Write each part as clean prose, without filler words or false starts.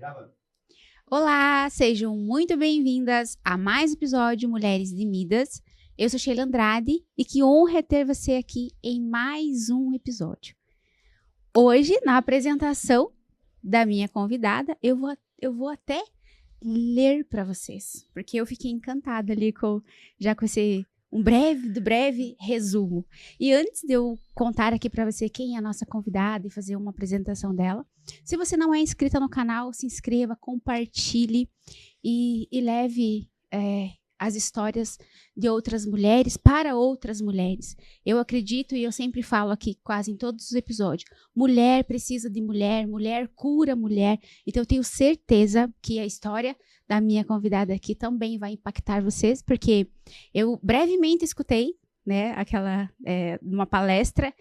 Gravando. Olá, sejam muito bem-vindas a mais um episódio Mulheres de Midas. Eu sou Sheila Andrade e que honra ter você aqui em mais um episódio. Hoje, na apresentação da minha convidada, eu vou até ler para vocês, porque eu fiquei encantada ali com esse breve resumo. E antes de eu contar aqui para você quem é a nossa convidada e fazer uma apresentação dela, se você não é inscrita no canal, se inscreva, compartilhe e leve as histórias de outras mulheres para outras mulheres. Eu acredito e eu sempre falo aqui quase em todos os episódios, mulher precisa de mulher, mulher cura mulher. Então eu tenho certeza que a história da minha convidada aqui também vai impactar vocês, porque eu brevemente escutei, né, uma palestra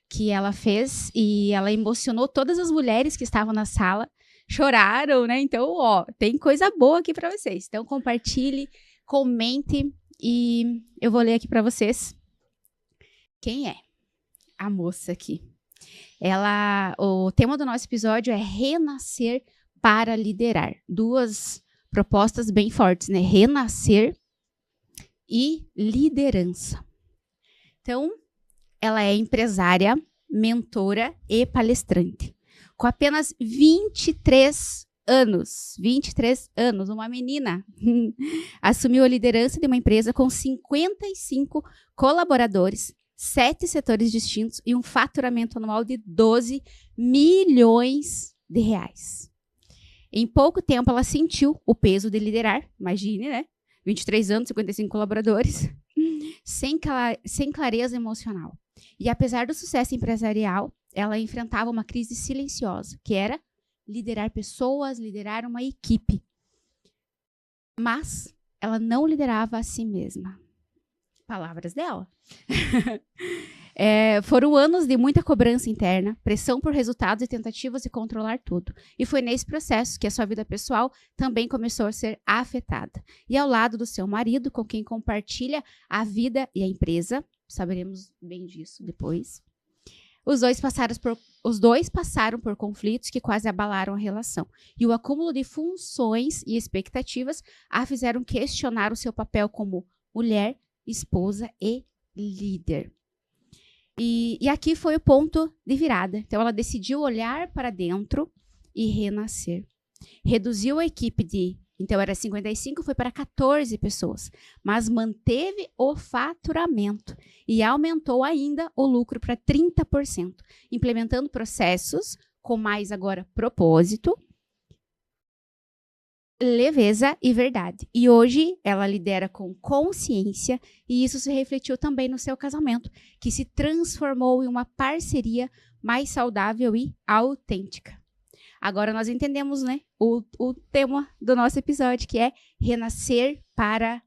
que ela fez e ela emocionou todas as mulheres que estavam na sala, choraram, né? Então, tem coisa boa aqui para vocês. Então, compartilhe, comente e eu vou ler aqui para vocês quem é a moça aqui. O tema do nosso episódio é renascer para liderar. Duas propostas bem fortes, né? Renascer e liderança. Então, ela é empresária, mentora e palestrante. Com apenas 23 anos, uma menina, assumiu a liderança de uma empresa com 55 colaboradores, 7 setores distintos e um faturamento anual de 12 milhões de reais. Em pouco tempo, ela sentiu o peso de liderar, imagine, né? 23 anos, 55 colaboradores, sem clareza emocional. E apesar do sucesso empresarial, ela enfrentava uma crise silenciosa, que era liderar pessoas, liderar uma equipe. Mas ela não liderava a si mesma. Palavras dela. Foram anos de muita cobrança interna, pressão por resultados e tentativas de controlar tudo. E foi nesse processo que a sua vida pessoal também começou a ser afetada. E ao lado do seu marido, com quem compartilha a vida e a empresa, saberemos bem disso depois, os dois passaram por conflitos que quase abalaram a relação. E o acúmulo de funções e expectativas a fizeram questionar o seu papel como mulher, esposa e líder. E aqui foi o ponto de virada. Então, ela decidiu olhar para dentro e renascer. Reduziu a equipe então era 55, foi para 14 pessoas, mas manteve o faturamento e aumentou ainda o lucro para 30%, implementando processos com mais agora propósito, leveza e verdade. E hoje ela lidera com consciência e isso se refletiu também no seu casamento, que se transformou em uma parceria mais saudável e autêntica. Agora nós entendemos, né, o tema do nosso episódio, que é renascer para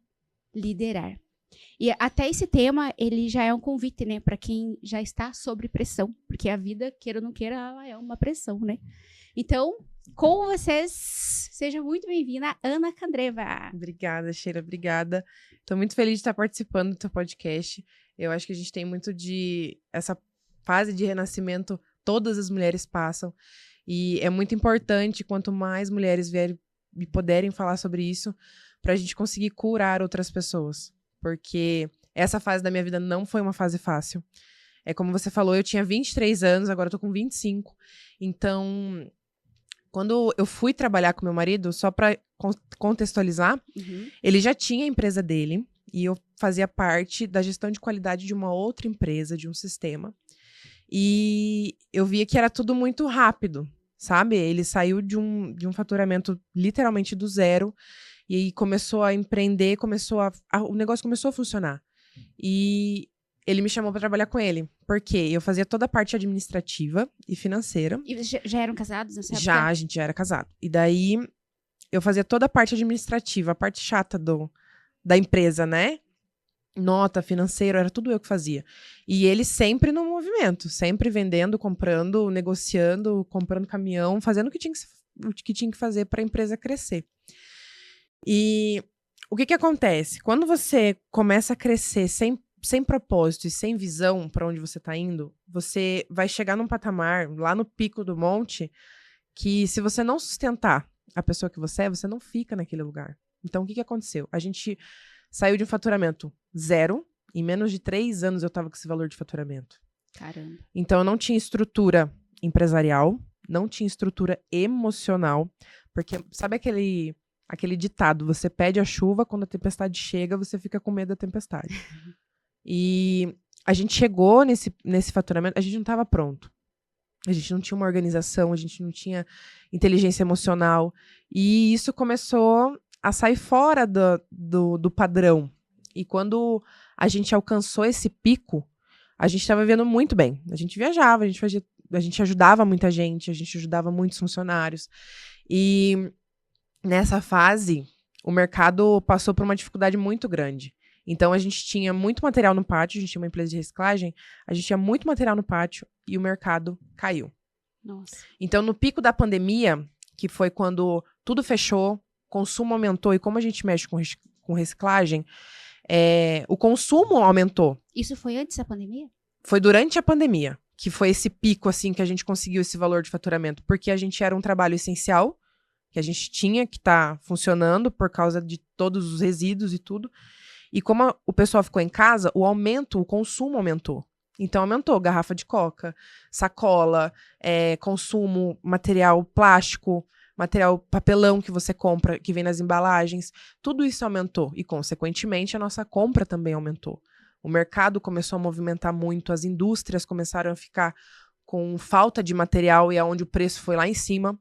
liderar. E até esse tema, ele já é um convite, né, para quem já está sob pressão, porque a vida, queira ou não queira, ela é uma pressão, né? Então, com vocês, seja muito bem-vinda, Ana Candreva. Obrigada, Sheila, obrigada. Estou muito feliz de estar participando do teu podcast. Eu acho que a gente tem muito essa fase de renascimento, todas as mulheres passam. E é muito importante, quanto mais mulheres vierem e puderem falar sobre isso, para a gente conseguir curar outras pessoas. Porque essa fase da minha vida não foi uma fase fácil. Como você falou, eu tinha 23 anos, agora eu tô com 25. Então, quando eu fui trabalhar com meu marido, só para contextualizar, ele já tinha a empresa dele e eu fazia parte da gestão de qualidade de uma outra empresa, de um sistema. E eu via que era tudo muito rápido, sabe? Ele saiu de um faturamento literalmente do zero e aí começou a empreender, o negócio começou a funcionar. E ele me chamou para trabalhar com ele, porque eu fazia toda a parte administrativa e financeira. E vocês já eram casados nessa época? Já, a gente já era casado. E daí eu fazia toda a parte administrativa, a parte chata da empresa, né? Nota, financeiro, era tudo eu que fazia. E ele sempre no movimento, sempre vendendo, comprando, negociando, comprando caminhão, fazendo o que tinha que fazer para a empresa crescer. E o que acontece? Quando você começa a crescer sem propósito e sem visão para onde você está indo, você vai chegar num patamar, lá no pico do monte, que se você não sustentar a pessoa que você é, você não fica naquele lugar. Então, o que aconteceu? A gente saiu de um faturamento 0, em menos de 3 anos eu estava com esse valor de faturamento. Caramba. Então, eu não tinha estrutura empresarial, não tinha estrutura emocional, porque sabe aquele ditado, você pede a chuva, quando a tempestade chega, você fica com medo da tempestade. E a gente chegou nesse faturamento, a gente não estava pronto. A gente não tinha uma organização, a gente não tinha inteligência emocional. E isso começou a sair fora do padrão. E quando a gente alcançou esse pico, a gente estava vivendo muito bem. A gente viajava, a gente ajudava muita gente, a gente ajudava muitos funcionários. E nessa fase, o mercado passou por uma dificuldade muito grande. Então, a gente tinha muito material no pátio, a gente tinha uma empresa de reciclagem, a gente tinha muito material no pátio e o mercado caiu. Nossa. Então, no pico da pandemia, que foi quando tudo fechou, consumo aumentou, e como a gente mexe com reciclagem, o consumo aumentou. Isso foi antes da pandemia? Foi durante a pandemia, que foi esse pico, assim, que a gente conseguiu esse valor de faturamento, porque a gente era um trabalho essencial, que a gente tinha que estar funcionando por causa de todos os resíduos e tudo. E como o pessoal ficou em casa, o consumo aumentou. Então, aumentou garrafa de coca, sacola, consumo, material plástico, material papelão que você compra, que vem nas embalagens. Tudo isso aumentou. E, consequentemente, a nossa compra também aumentou. O mercado começou a movimentar muito, as indústrias começaram a ficar com falta de material e é onde o preço foi lá em cima.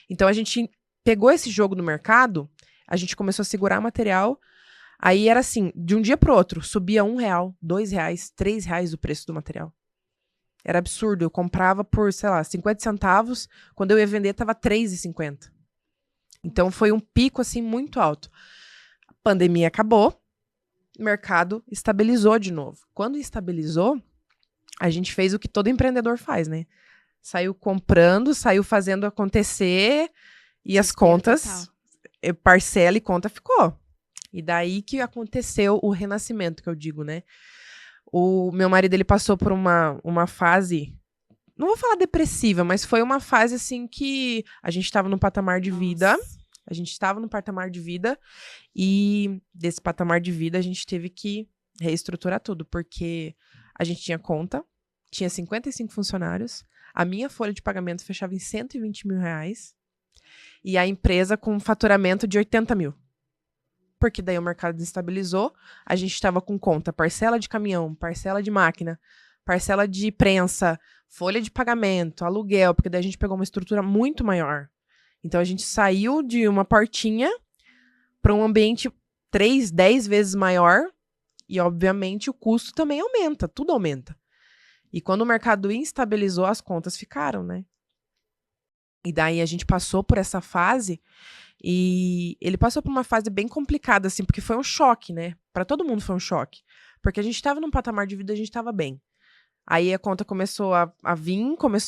Então, a gente pegou esse jogo no mercado, a gente começou a segurar material. Aí era assim, de um dia pro outro, subia R$1, R$2, R$3 o preço do material. Era absurdo, eu comprava por, sei lá, 50 centavos, quando eu ia vender tava R$3,50. Então foi um pico assim muito alto. A pandemia acabou, o mercado estabilizou de novo. Quando estabilizou, a gente fez o que todo empreendedor faz, né? Saiu comprando, saiu fazendo acontecer e as contas, parcela e conta ficou. E daí que aconteceu o renascimento, que eu digo, né? O meu marido, ele passou por uma fase, não vou falar depressiva, mas foi uma fase, assim, que a gente estava num patamar de vida. A gente estava num patamar de vida. E desse patamar de vida, a gente teve que reestruturar tudo. Porque a gente tinha conta, tinha 55 funcionários. A minha folha de pagamento fechava em R$120 mil. E a empresa com um faturamento de 80 mil. Porque daí o mercado desestabilizou, a gente estava com conta, parcela de caminhão, parcela de máquina, parcela de prensa, folha de pagamento, aluguel, porque daí a gente pegou uma estrutura muito maior. Então a gente saiu de uma portinha para um ambiente 3, 10 vezes maior e, obviamente, o custo também aumenta, tudo aumenta. E quando o mercado instabilizou, as contas ficaram, né? E daí a gente passou por essa fase. E ele passou por uma fase bem complicada, assim, porque foi um choque, né? Pra todo mundo foi um choque. Porque a gente tava num patamar de vida, a gente tava bem. Aí a conta começou a vir,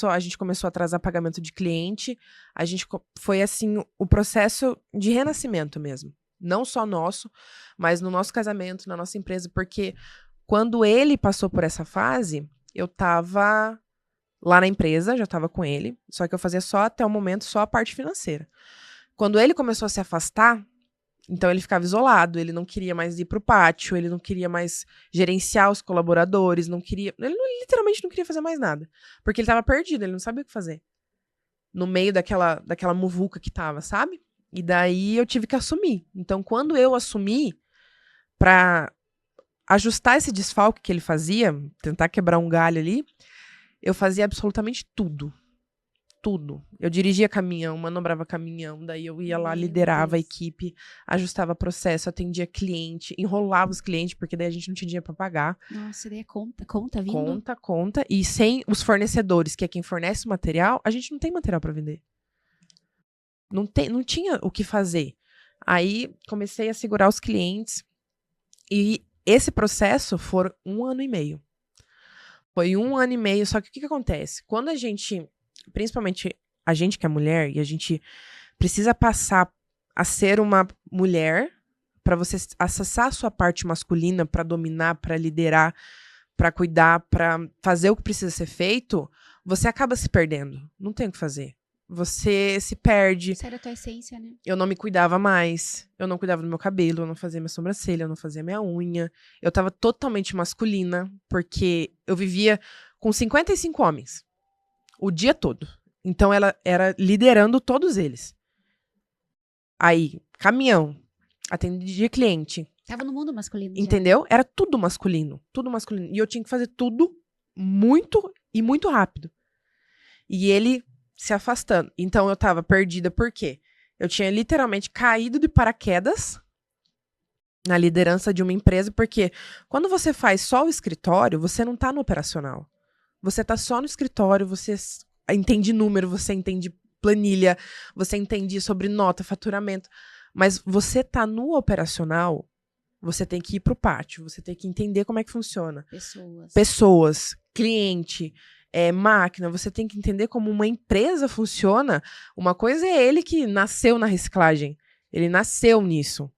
a gente começou a atrasar pagamento de cliente. Foi, assim, o processo de renascimento mesmo. Não só nosso, mas no nosso casamento, na nossa empresa. Porque quando ele passou por essa fase, eu tava lá na empresa, já tava com ele. Só que eu fazia até o momento, só a parte financeira. Quando ele começou a se afastar, então ele ficava isolado, ele não queria mais ir pro pátio, ele não queria mais gerenciar os colaboradores, ele literalmente não queria fazer mais nada. Porque ele tava perdido, ele não sabia o que fazer. No meio daquela muvuca que tava, sabe? E daí eu tive que assumir. Então, quando eu assumi, pra ajustar esse desfalque que ele fazia, tentar quebrar um galho ali, eu fazia absolutamente tudo. Tudo. Eu dirigia caminhão, manobrava caminhão, daí eu ia lá, liderava a equipe, ajustava processo, atendia cliente, enrolava os clientes, porque daí a gente não tinha dinheiro pra pagar. Nossa, daí é conta vindo? Conta. E sem os fornecedores, que é quem fornece o material, a gente não tem material pra vender. Não tinha o que fazer. Aí comecei a segurar os clientes e esse processo foi 1 ano e meio. Foi 1 ano e meio, só que o que acontece? Quando a gente, principalmente a gente que é mulher, e a gente precisa passar a ser uma mulher para você acessar a sua parte masculina, para dominar, para liderar, para cuidar, para fazer o que precisa ser feito, você acaba se perdendo. Não tem o que fazer. você se perde. Sai da tua essência, né? Eu não me cuidava mais, eu não cuidava do meu cabelo, eu não fazia minha sobrancelha, eu não fazia minha unha. Eu tava totalmente masculina, porque eu vivia com 55 homens, o dia todo. Então ela era liderando todos eles. Aí, caminhão, atendia cliente, Tava no mundo masculino. entendeu? Era tudo masculino, tudo masculino. E eu tinha que fazer tudo muito e muito rápido. E ele se afastando. Então eu tava perdida, por quê? Eu tinha literalmente caído de paraquedas na liderança de uma empresa, porque quando você faz só o escritório, você não tá no operacional. Você tá só no escritório, você entende número, você entende planilha, você entende sobre nota, faturamento. Mas você tá no operacional, você tem que ir pro pátio, você tem que entender como é que funciona. Pessoas, cliente, máquina, você tem que entender como uma empresa funciona. Uma coisa é ele que nasceu na reciclagem, ele nasceu nisso.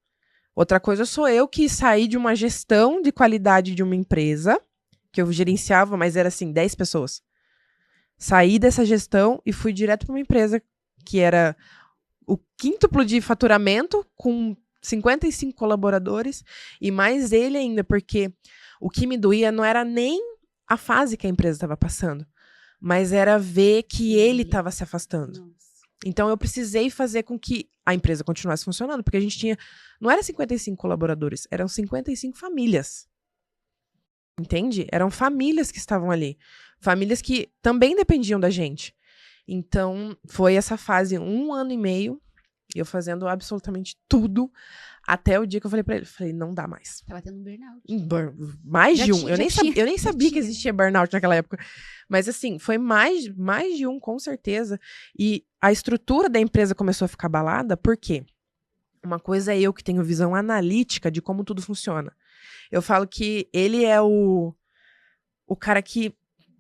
Outra coisa sou eu que saí de uma gestão de qualidade de uma empresa, que eu gerenciava, mas era assim, 10 pessoas. Saí dessa gestão e fui direto para uma empresa que era o quíntuplo de faturamento, com 55 colaboradores, e mais ele ainda, porque o que me doía não era nem a fase que a empresa estava passando, mas era ver que ele estava se afastando. Nossa. Então eu precisei fazer com que a empresa continuasse funcionando, porque a gente tinha, não era 55 colaboradores, eram 55 famílias. Entende? Eram famílias que estavam ali. Famílias que também dependiam da gente. Então, foi essa fase, 1 ano e meio, eu fazendo absolutamente tudo, até o dia que eu falei pra ele, não dá mais. Tava tendo um burnout. Mais de um. Eu nem sabia que existia burnout naquela época. Mas assim, foi mais de um, com certeza. E a estrutura da empresa começou a ficar abalada, por quê? Uma coisa é eu que tenho visão analítica de como tudo funciona. Eu falo que ele é o cara que,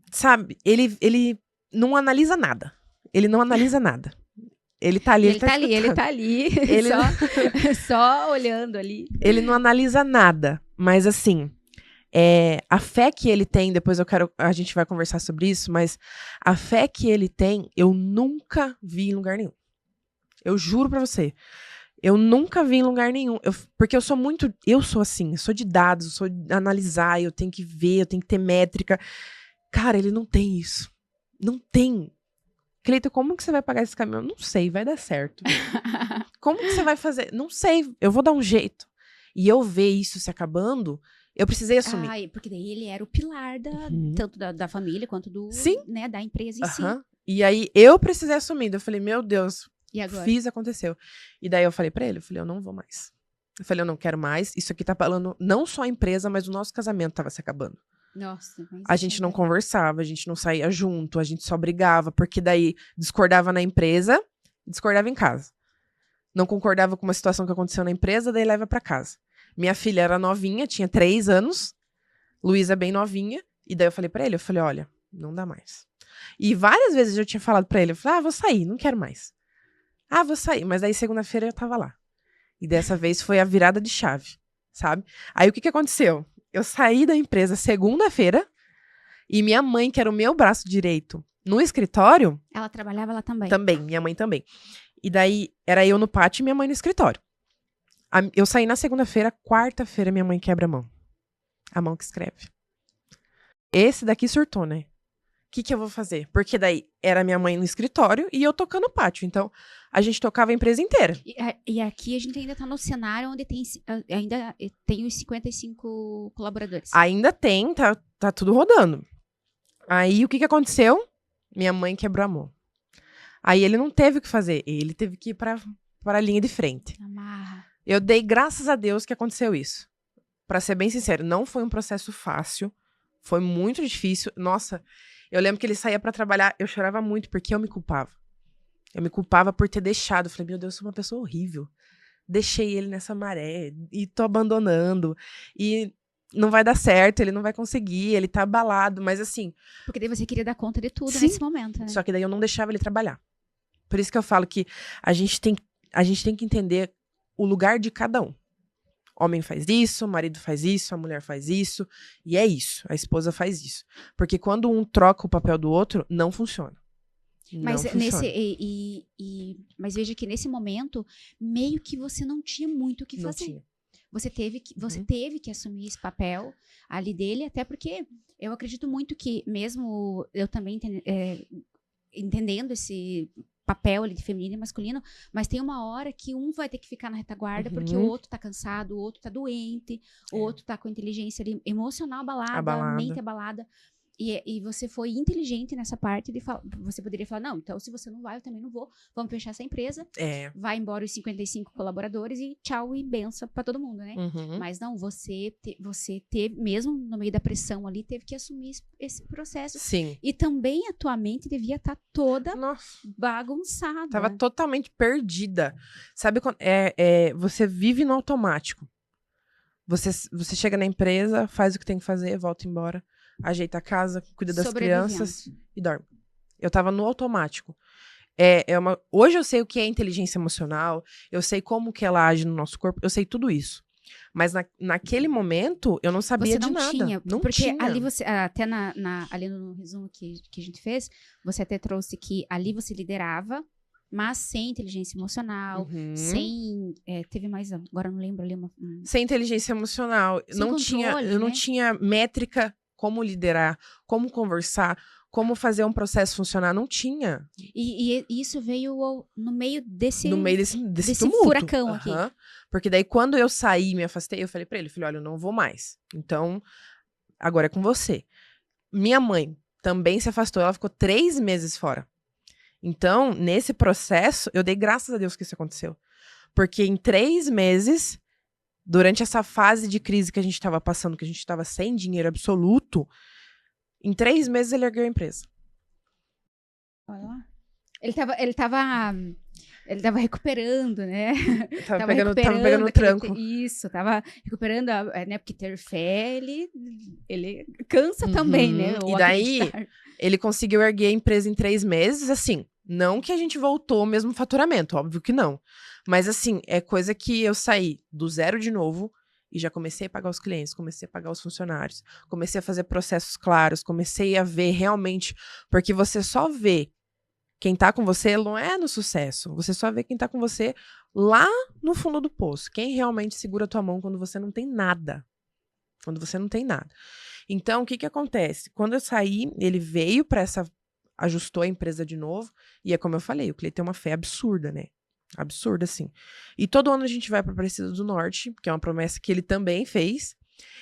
sabe, ele não analisa nada. Ele não analisa nada. Ele tá ali, ele tá ali, ele só olhando ali. Ele não analisa nada, mas assim, a fé que ele tem, depois a gente vai conversar sobre isso, mas a fé que ele tem, eu nunca vi em lugar nenhum. Eu juro pra você. Eu nunca vi em lugar nenhum. Porque eu sou assim, eu sou de dados, eu sou de analisar, eu tenho que ver, eu tenho que ter métrica. Cara, ele não tem isso. Não tem. Cleiton, como que você vai pagar esse caminhão? Não sei, vai dar certo. Como que você vai fazer? Não sei, eu vou dar um jeito. E eu ver isso se acabando, eu precisei assumir. Porque daí ele era o pilar tanto da família quanto né, da empresa em si. E aí eu precisei assumir. Eu falei, meu Deus, e agora? Aconteceu. E daí eu falei pra ele, eu não vou mais. Eu falei, eu não quero mais. Isso aqui tá falando não só a empresa, mas o nosso casamento tava se acabando. Nossa. A gente não conversava, a gente não saía junto, a gente só brigava, porque daí discordava na empresa, discordava em casa. Não concordava com uma situação que aconteceu na empresa, daí leva pra casa. Minha filha era novinha, tinha 3 anos, Luísa bem novinha, e daí eu falei pra ele, olha, não dá mais. E várias vezes eu tinha falado pra ele, eu falei, vou sair, não quero mais. Vou sair, mas daí segunda-feira eu tava lá. E dessa vez foi a virada de chave, sabe? Aí o que aconteceu? Eu saí da empresa segunda-feira e minha mãe, que era o meu braço direito no escritório... Ela trabalhava lá também? Também, minha mãe também. E daí era eu no pátio e minha mãe no escritório. Eu saí na segunda-feira, quarta-feira minha mãe quebra a mão. A mão que escreve. Esse daqui surtou, né? O que eu vou fazer? Porque daí era minha mãe no escritório e eu tocando no pátio. Então, a gente tocava a empresa inteira. E aqui a gente ainda tá no cenário onde ainda tem os 55 colaboradores. Ainda tem, tá tudo rodando. Aí, o que aconteceu? Minha mãe quebrou a mão. Aí, ele não teve o que fazer. Ele teve que ir para a linha de frente. Amarra. Eu dei graças a Deus que aconteceu isso. Pra ser bem sincero, não foi um processo fácil. Foi muito difícil. Nossa... Eu lembro que ele saía pra trabalhar, eu chorava muito, porque eu me culpava. Eu me culpava por ter deixado. Eu falei, meu Deus, eu sou uma pessoa horrível. Deixei ele nessa maré, e tô abandonando, e não vai dar certo, ele não vai conseguir, ele tá abalado, mas assim... Porque daí você queria dar conta de tudo nesse momento, né? Só que daí eu não deixava ele trabalhar. Por isso que eu falo que a gente tem que entender o lugar de cada um. Homem faz isso, o marido faz isso, a mulher faz isso, e é isso, a esposa faz isso. Porque quando um troca o papel do outro, não funciona. Mas Não funciona. mas veja que nesse momento, meio que você não tinha muito o que Não fazer. tinha. Você teve Uhum. teve que assumir esse papel ali dele, até porque eu acredito muito que, mesmo eu também entendendo esse papel ali de feminino e masculino, mas tem uma hora que um vai ter que ficar na retaguarda porque o Uhum. outro tá cansado, o outro tá doente, o É. outro tá com inteligência ali, emocional abalada, Abalada. mente abalada. E você foi inteligente nessa parte de falar. Você poderia falar, não, então se você não vai, eu também não vou. Vamos fechar essa empresa. É. Vai embora os 55 colaboradores e tchau e benção pra todo mundo, né? Uhum. Mas não, você teve, mesmo no meio da pressão ali, teve que assumir esse processo. Sim. E também a tua mente devia estar toda Nossa. bagunçada. Tava totalmente perdida. Sabe quando você vive no automático. Você chega na empresa, faz o que tem que fazer, volta embora, ajeita a casa, cuida das crianças e dorme. Eu tava no automático. Hoje eu sei o que é inteligência emocional, eu sei como que ela age no nosso corpo, eu sei tudo isso. Mas naquele momento, eu não sabia de nada. Tinha, não porque tinha. ali você, até ali no resumo que a gente fez, você até trouxe que ali você liderava, mas sem inteligência emocional, sem, teve mais, agora eu não lembro ali. Sem inteligência emocional, sem controle, eu não né? tinha métrica, como liderar, como conversar, como fazer um processo funcionar, não tinha. E isso veio no meio desse desse tumulto. furacão aqui. Porque daí, quando eu saí e me afastei, eu falei pra ele, olha, eu não vou mais. Então, agora é com você. Minha mãe também se afastou, ela ficou 3 meses fora. Então, nesse processo, eu dei graças a Deus que isso aconteceu. Porque em 3 meses, durante essa fase de crise que a gente tava passando, que a gente tava sem dinheiro absoluto, em 3 meses ele ergueu a empresa. Olha lá. Ele tava recuperando, né? Tava pegando o tranco. Isso, tava recuperando, né? Porque ter fé, ele cansa também, né? E daí, ele conseguiu erguer a empresa em 3 meses, assim, não que a gente voltou ao mesmo faturamento, óbvio que não. Mas, assim, é coisa que eu saí do zero de novo e já comecei a pagar os clientes, comecei a pagar os funcionários, comecei a fazer processos claros, comecei a ver realmente, porque você só vê quem tá com você não é no sucesso. Você só vê quem tá com você lá no fundo do poço. Quem realmente segura a tua mão quando você não tem nada. Quando você não tem nada. Então, o que acontece? Quando eu saí, ele veio ajustou a empresa de novo. E é como eu falei, o Cleiton tem uma fé absurda, né? Absurda, assim. E todo ano a gente vai pra Aparecida do Norte, que é uma promessa que ele também fez.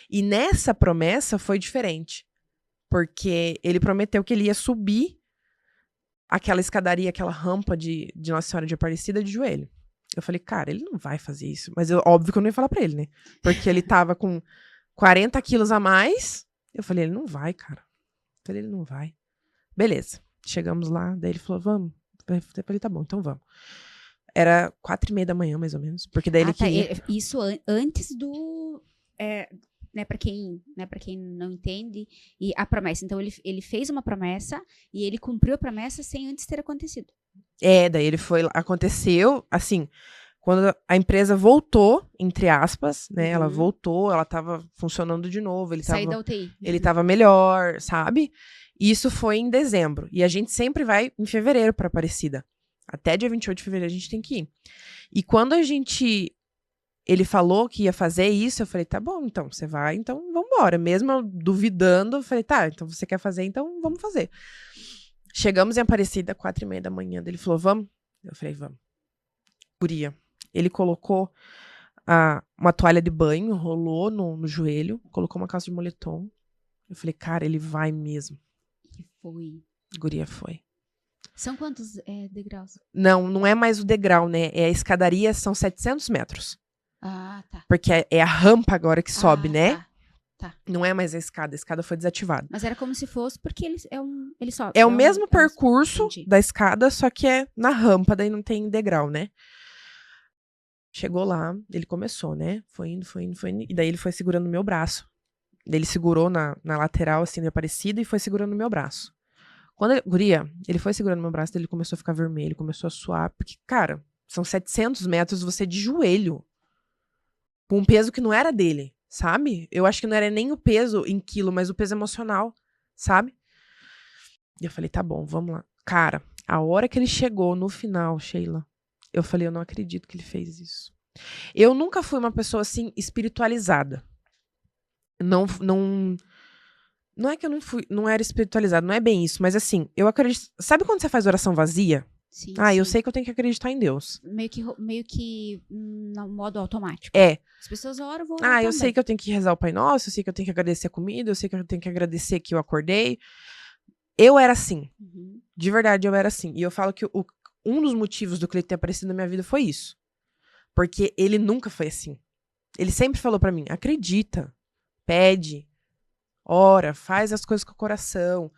E nessa promessa foi diferente. Porque ele prometeu que ele ia subir aquela escadaria, aquela rampa de Nossa Senhora de Aparecida de joelho. Eu falei, cara, ele não vai fazer isso. Mas óbvio que eu não ia falar pra ele, né? Porque ele tava com 40 quilos a mais. Eu falei, ele não vai, cara. Eu falei, ele não vai. Beleza. Chegamos lá, daí ele falou, vamos. Eu falei, tá bom, então vamos. Era 4:30 da manhã, mais ou menos. Porque daí ele queria... Isso antes do... né, para quem não entende, e a promessa. Então, ele fez uma promessa e ele cumpriu a promessa sem antes ter acontecido. Daí ele foi lá. Aconteceu, assim, quando a empresa voltou, entre aspas, né? Ela voltou, ela tava funcionando de novo. Saiu da UTI. Ele tava melhor, sabe? Isso foi em dezembro. E a gente sempre vai em fevereiro pra Aparecida. Até dia 28 de fevereiro a gente tem que ir. E quando ele falou que ia fazer isso, eu falei, tá bom, então, você vai, então vambora. Mesmo eu duvidando, eu falei, tá, então você quer fazer, então vamos fazer. Chegamos em Aparecida, 4:30 da manhã. Ele falou, vamos? Eu falei, vamos. Guria. Ele colocou uma toalha de banho, rolou no joelho, colocou uma calça de moletom. Eu falei, cara, ele vai mesmo. E foi. Guria, foi. São quantos degraus? Não é mais o degrau, né? A escadaria, são 700 metros. Ah, tá. Porque é a rampa agora que sobe, né? Tá. Não é mais a escada foi desativada. Mas era como se fosse, porque ele sobe. É o mesmo percurso da escada, só que é na rampa, daí não tem degrau, né? Chegou lá, ele começou, né? Foi indo. E daí ele foi segurando o meu braço. Ele segurou na lateral, assim, de Aparecida, e foi segurando o meu braço. Guria, ele foi segurando o meu braço, ele começou a ficar vermelho, começou a suar. Porque, cara, são 700 metros, você de joelho. Com um peso que não era dele, sabe? Eu acho que não era nem o peso em quilo, mas o peso emocional, sabe? E eu falei, tá bom, vamos lá. Cara, A hora que ele chegou no final, Sheila, eu falei, eu não acredito que ele fez isso. Eu nunca fui uma pessoa, assim, espiritualizada. Não é que eu não era espiritualizada, não é bem isso, mas assim, eu acredito. Sabe quando você faz oração vazia? Sim, Eu sim. sei que eu tenho que acreditar em Deus. Meio que no modo automático. É. As pessoas oram, eu vou orar Eu também. sei que eu tenho que rezar o Pai Nosso, eu sei que eu tenho que agradecer a comida, eu sei que eu tenho que agradecer que eu acordei. Eu era assim. Uhum. De verdade, eu era assim. E eu falo que um dos motivos do Cleiton ter aparecido na minha vida foi isso. Porque ele nunca foi assim. Ele sempre falou pra mim, acredita, pede, ora, faz as coisas com o coração,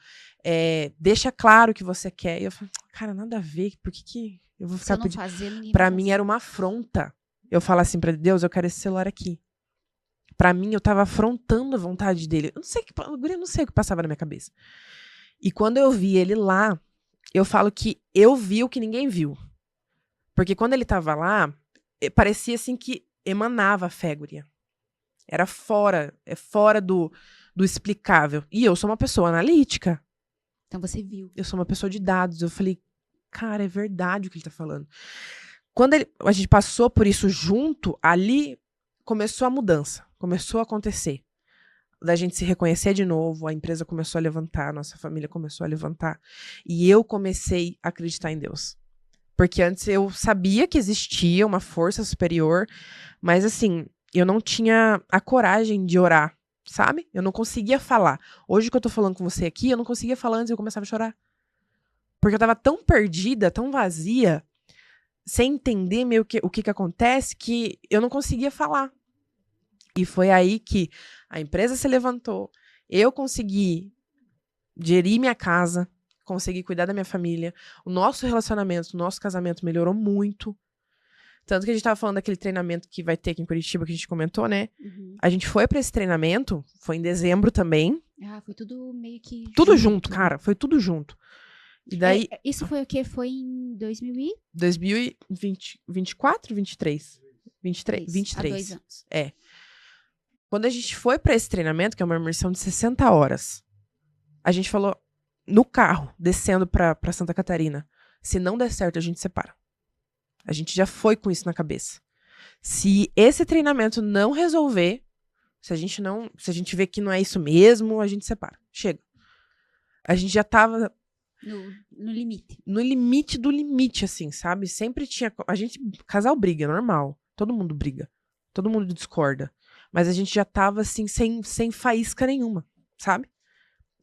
deixa claro o que você quer. E eu falei, cara, nada a ver, por que eu vou Se ficar eu não pedindo? fazer, ninguém Pra vai mim fazer. era uma afronta. Eu falar assim pra Deus, eu quero esse celular aqui. Pra mim, eu tava afrontando a vontade dele. Eu não sei o que passava na minha cabeça. E quando eu vi ele lá, eu falo que eu vi o que ninguém viu. Porque quando ele tava lá, parecia assim que emanava a fé, guria. Era fora do explicável. E eu sou uma pessoa analítica. Então você viu. Eu sou uma pessoa de dados. Eu falei, cara, é verdade o que ele tá falando. Quando a gente passou por isso junto, ali começou a mudança. Começou a acontecer. Da gente se reconhecer de novo, a empresa começou a levantar, a nossa família começou a levantar. E eu comecei a acreditar em Deus. Porque antes eu sabia que existia uma força superior, mas assim, eu não tinha a coragem de orar, sabe? Eu não conseguia falar. Hoje que eu tô falando com você aqui, eu não conseguia falar antes, eu começava a chorar. Porque eu tava tão perdida, tão vazia, sem entender meio o que acontece, que eu não conseguia falar. E foi aí que a empresa se levantou, eu consegui gerir minha casa, consegui cuidar da minha família, o nosso relacionamento, o nosso casamento melhorou muito. Tanto que a gente tava falando daquele treinamento que vai ter aqui em Curitiba, que a gente comentou, né? Uhum. A gente foi pra esse treinamento, foi em dezembro também. Foi tudo meio que Tudo junto, cara, foi tudo junto. E daí... Isso foi o quê? Foi em 2024, 23? 23. Há 2 anos. Quando a gente foi pra esse treinamento, que é uma imersão de 60 horas, a gente falou no carro, descendo pra Santa Catarina, se não der certo, a gente separa. A gente já foi com isso na cabeça. Se esse treinamento não resolver, se a gente vê que não é isso mesmo, a gente separa. Chega. A gente já tava no limite. No limite do limite, assim, sabe? Sempre tinha... Casal briga, é normal. Todo mundo briga. Todo mundo discorda. Mas a gente já tava, assim, sem faísca nenhuma, sabe?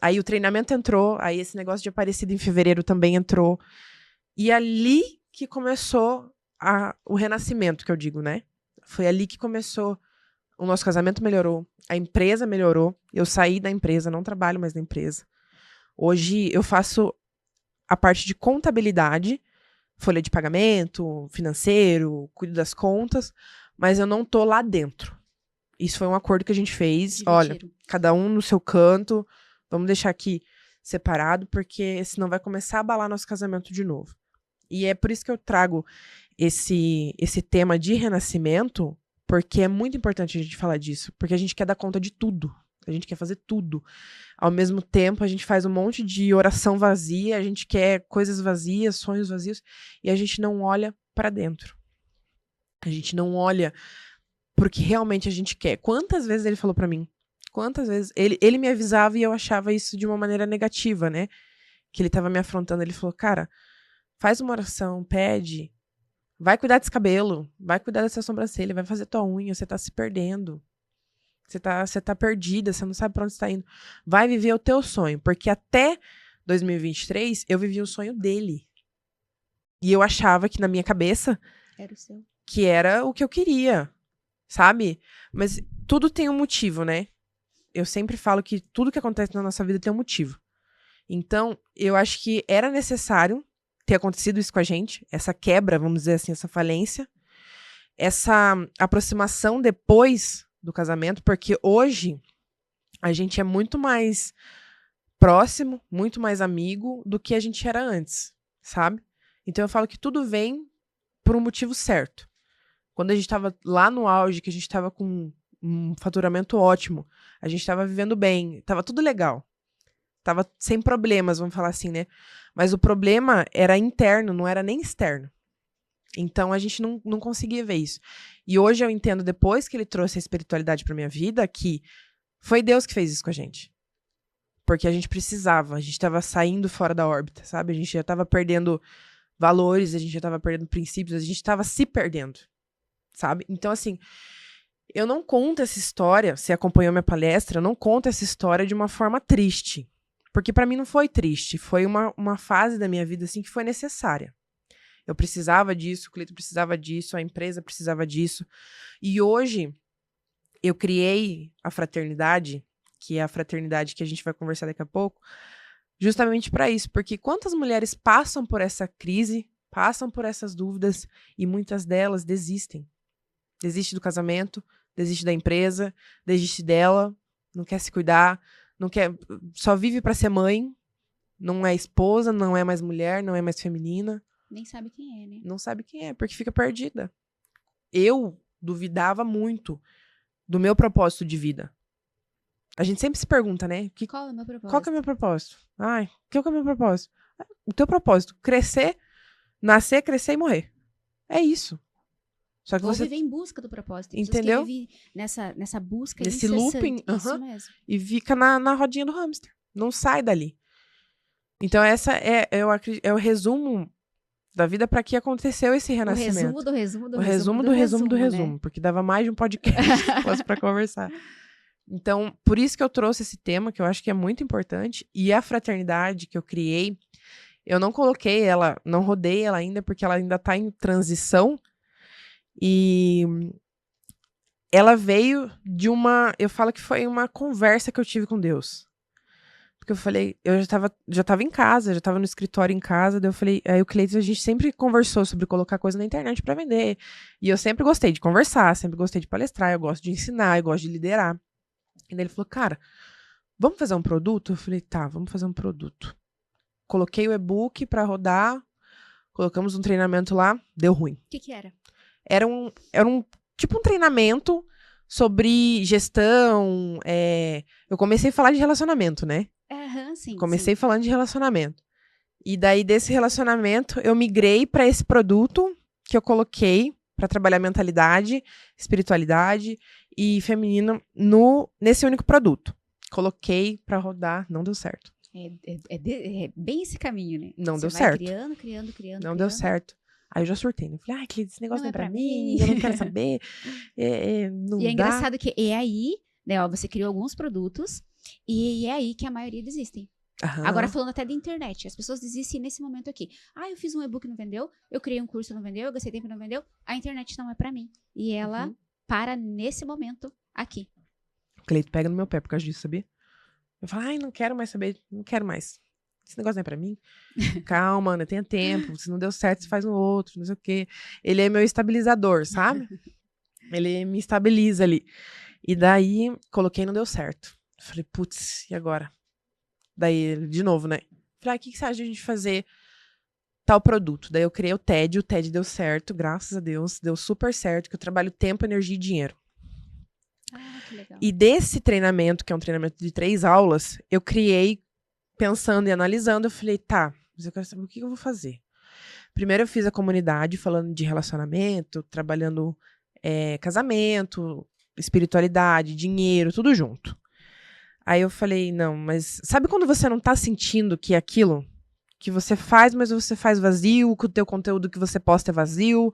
Aí o treinamento entrou, aí esse negócio de Aparecida em fevereiro também entrou. E ali que começou o renascimento, que eu digo, né? Foi ali que começou. O nosso casamento melhorou, a empresa melhorou. Eu saí da empresa, não trabalho mais na empresa. Hoje eu faço a parte de contabilidade, folha de pagamento, financeiro, cuido das contas, mas eu não tô lá dentro. Isso foi um acordo que a gente fez. Olha, cada um no seu canto, vamos deixar aqui separado, porque senão vai começar a abalar nosso casamento de novo. E é por isso que eu trago esse tema de renascimento, porque é muito importante a gente falar disso, porque a gente quer dar conta de tudo. A gente quer fazer tudo. Ao mesmo tempo, a gente faz um monte de oração vazia, a gente quer coisas vazias, sonhos vazios, e a gente não olha para dentro. A gente não olha pro que realmente a gente quer. Quantas vezes ele falou para mim? Quantas vezes? Ele me avisava e eu achava isso de uma maneira negativa, né? Que ele tava me afrontando. Ele falou, cara, faz uma oração, pede, vai cuidar desse cabelo, vai cuidar dessa sobrancelha, vai fazer tua unha, você tá se perdendo. Você tá perdida, você não sabe pra onde você tá indo. Vai viver o teu sonho, porque até 2023 eu vivi o sonho dele. E eu achava que na minha cabeça era o seu. Que era o que eu queria, sabe? Mas tudo tem um motivo, né? Eu sempre falo que tudo que acontece na nossa vida tem um motivo. Então, eu acho que era necessário ter acontecido isso com a gente, essa quebra, vamos dizer assim, essa falência, essa aproximação depois do casamento, porque hoje a gente é muito mais próximo, muito mais amigo do que a gente era antes, sabe? Então eu falo que tudo vem por um motivo certo. Quando a gente tava lá no auge, que a gente tava com um faturamento ótimo, a gente tava vivendo bem, tava tudo legal. tava sem problemas, vamos falar assim, né? Mas o problema era interno, não era nem externo. Então, a gente não conseguia ver isso. E hoje eu entendo, depois que ele trouxe a espiritualidade pra minha vida, que foi Deus que fez isso com a gente. Porque a gente precisava, a gente tava saindo fora da órbita, sabe? A gente já tava perdendo valores, a gente já tava perdendo princípios, a gente tava se perdendo, sabe? Então, assim, eu não conto essa história, você acompanhou minha palestra, eu não conto essa história de uma forma triste. Porque pra mim não foi triste, foi uma fase da minha vida, assim, que foi necessária. Eu precisava disso, o Cleiton precisava disso, a empresa precisava disso. E hoje, eu criei a fraternidade, que é a fraternidade que a gente vai conversar daqui a pouco, justamente para isso. Porque quantas mulheres passam por essa crise, passam por essas dúvidas, e muitas delas desistem. Desiste do casamento, desiste da empresa, desiste dela, não quer se cuidar, não quer, só vive para ser mãe, não é esposa, não é mais mulher, não é mais feminina. Nem sabe quem é, né? Não sabe quem é, porque fica perdida. Eu duvidava muito do meu propósito de vida. A gente sempre se pergunta, né? Qual é o meu propósito? Qual que é o meu propósito? Ai, qual que é o meu propósito? O teu propósito, crescer, nascer, crescer e morrer. É isso. Só que Ou você viver em busca do propósito. Tem entendeu? Que vivem nessa busca Nesse incessante. looping, Isso mesmo. e fica na rodinha do hamster. Não sai dali. Então essa eu acredito, é o resumo da vida para que aconteceu esse renascimento. O resumo do resumo, né? porque dava mais de um podcast se fosse para conversar. Então, por isso que eu trouxe esse tema, que eu acho que é muito importante, e a fraternidade que eu criei, eu não coloquei ela, não rodei ela ainda, porque ela ainda tá em transição, e ela veio de eu falo que foi uma conversa que eu tive com Deus. Porque eu falei, eu já tava em casa, já tava no escritório em casa, daí eu falei, aí o Cleiton, a gente sempre conversou sobre colocar coisa na internet pra vender. E eu sempre gostei de conversar, sempre gostei de palestrar, eu gosto de ensinar, eu gosto de liderar. E daí ele falou, cara, vamos fazer um produto? Eu falei, tá, vamos fazer um produto. Coloquei o e-book pra rodar, colocamos um treinamento lá, deu ruim. O que era? Era um tipo um treinamento sobre gestão, eu comecei a falar de relacionamento, né? Sim. Comecei falando de relacionamento. E daí, desse relacionamento, eu migrei para esse produto que eu coloquei para trabalhar mentalidade, espiritualidade e feminino nesse único produto. Coloquei para rodar, não deu certo. É bem esse caminho, né? Não Você deu vai certo. Criando. Não deu certo. Aí eu já surtei, né? Falei, Cleiton, esse negócio não é pra mim, eu não quero saber. Não e é dá. engraçado que é aí, né, ó, você criou alguns produtos e é aí que a maioria desistem. Aham. Agora, falando até da internet, as pessoas desistem nesse momento aqui. Eu fiz um e-book e não vendeu, eu criei um curso e não vendeu, eu gastei tempo e não vendeu, a internet não é pra mim. E ela para nesse momento aqui. O Cleiton pega no meu pé por causa disso, sabia? Eu falo, não quero mais saber, não quero mais. Esse negócio não é pra mim. Calma, Ana, tenha tempo. Se não deu certo, você faz um outro, não sei o quê. Ele é meu estabilizador, sabe? Ele me estabiliza ali. E daí, coloquei e não deu certo. Falei, putz, e agora? Daí, de novo, né? Falei, o que você acha de a gente fazer tal produto? Daí eu criei o TED deu certo, graças a Deus. Deu super certo, que eu trabalho tempo, energia e dinheiro. Que legal. E desse treinamento, que é um treinamento de 3 aulas, eu criei pensando e analisando, eu falei, tá, mas eu quero saber o que eu vou fazer. Primeiro eu fiz a comunidade falando de relacionamento, trabalhando casamento, espiritualidade, dinheiro, tudo junto. Aí eu falei, não, mas sabe quando você não tá sentindo que é aquilo que você faz, mas você faz vazio, que o teu conteúdo que você posta é vazio,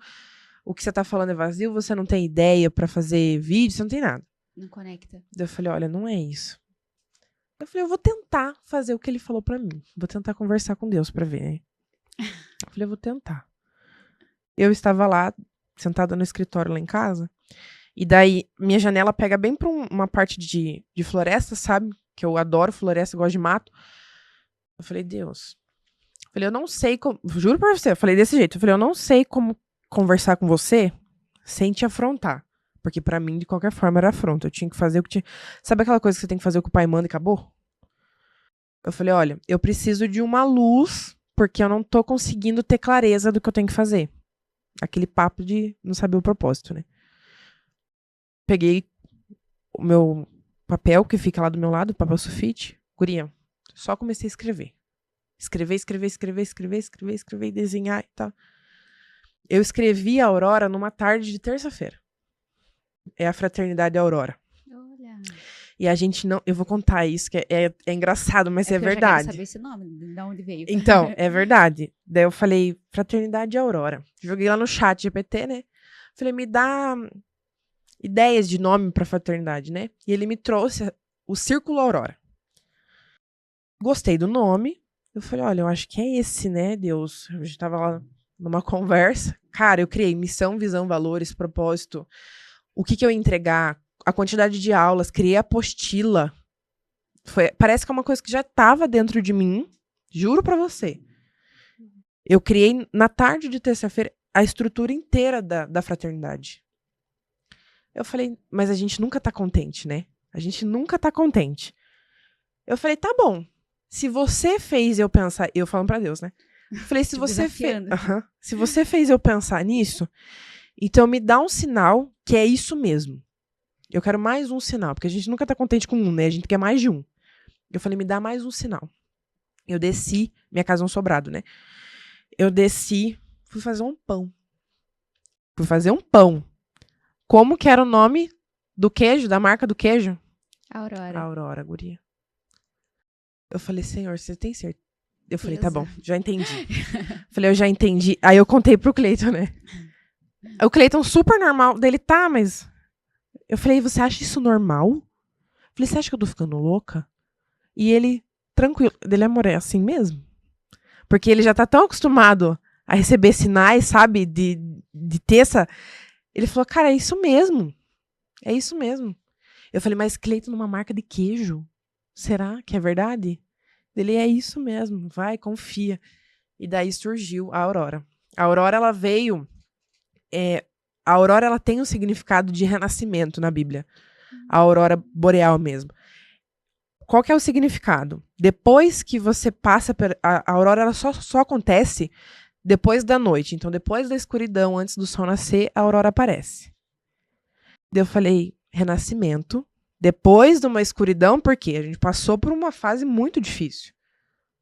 o que você tá falando é vazio, você não tem ideia pra fazer vídeo, você não tem nada. Não conecta. Daí eu falei, olha, não é isso. Eu falei, eu vou tentar fazer o que ele falou pra mim. Vou tentar conversar com Deus pra ver, né? Eu falei, eu vou tentar. Eu estava lá, sentada no escritório lá em casa, e daí minha janela pega bem pra uma parte de floresta, sabe? Que eu adoro floresta, gosto de mato. Eu falei, Deus. Eu falei, eu não sei como... Juro pra você, eu falei desse jeito. Eu falei, eu não sei como conversar com você sem te afrontar. Porque pra mim, de qualquer forma, era afronta. Eu tinha que fazer o que tinha... Sabe aquela coisa que você tem que fazer o que o pai manda e acabou? Eu falei, olha, eu preciso de uma luz, porque eu não tô conseguindo ter clareza do que eu tenho que fazer. Aquele papo de não saber o propósito, né? Peguei o meu papel, que fica lá do meu lado, o papel sulfite. Guria, Só comecei a escrever. Escrever, desenhar e tal. Eu escrevi a Aurora numa tarde de terça-feira. É a Fraternidade Aurora. Olha. E a gente não... Eu vou contar isso, que é engraçado, mas é porque verdade. Eu já quero saber esse nome, de onde veio. Então, é verdade. Daí eu falei, Fraternidade Aurora. Joguei lá no chat GPT, né? Falei, me dá ideias de nome pra fraternidade, né? E ele me trouxe o Círculo Aurora. Gostei do nome. Eu falei, olha, eu acho que é esse, né, Deus? A gente tava lá numa conversa. Cara, eu criei missão, visão, valores, propósito. O que eu ia entregar, a quantidade de aulas, criei apostila. Parece que é uma coisa que já estava dentro de mim, juro pra você. Eu criei, na tarde de terça-feira, a estrutura inteira da fraternidade. Eu falei, mas a gente nunca tá contente, né? A gente nunca tá contente. Eu falei, tá bom. Se você fez eu pensar... Eu falando pra Deus, né? Eu falei, se você fez eu pensar nisso, então me dá um sinal que é isso mesmo. Eu quero mais um sinal, porque a gente nunca tá contente com um, né? A gente quer mais de um. Eu falei, me dá mais um sinal. Eu desci, minha casa é um sobrado, né? Eu desci, fui fazer um pão. Como que era o nome do queijo, da marca do queijo? Aurora. Aurora, guria. Eu falei, Senhor, você tem certeza? Eu falei, tá bom, já entendi. Falei, eu já entendi. Aí eu contei pro Cleiton, né? O Cleiton super normal, dele, tá, mas... Eu falei, você acha isso normal? Eu falei, você acha que eu tô ficando louca? E ele, tranquilo, dele, amor, é assim mesmo? Porque ele já tá tão acostumado a receber sinais, sabe, de ter essa... Ele falou, cara, é isso mesmo. É isso mesmo. Eu falei, mas Cleiton numa marca de queijo? Será que é verdade? Ele, é isso mesmo, vai, confia. E daí surgiu a Aurora. A Aurora, ela veio... a Aurora, ela tem um significado de renascimento na Bíblia. A Aurora boreal mesmo. Qual que é o significado? Depois que você passa... A Aurora, ela só acontece depois da noite. Então, depois da escuridão, antes do sol nascer, a Aurora aparece. Daí eu falei, renascimento. Depois de uma escuridão, porque a gente passou por uma fase muito difícil.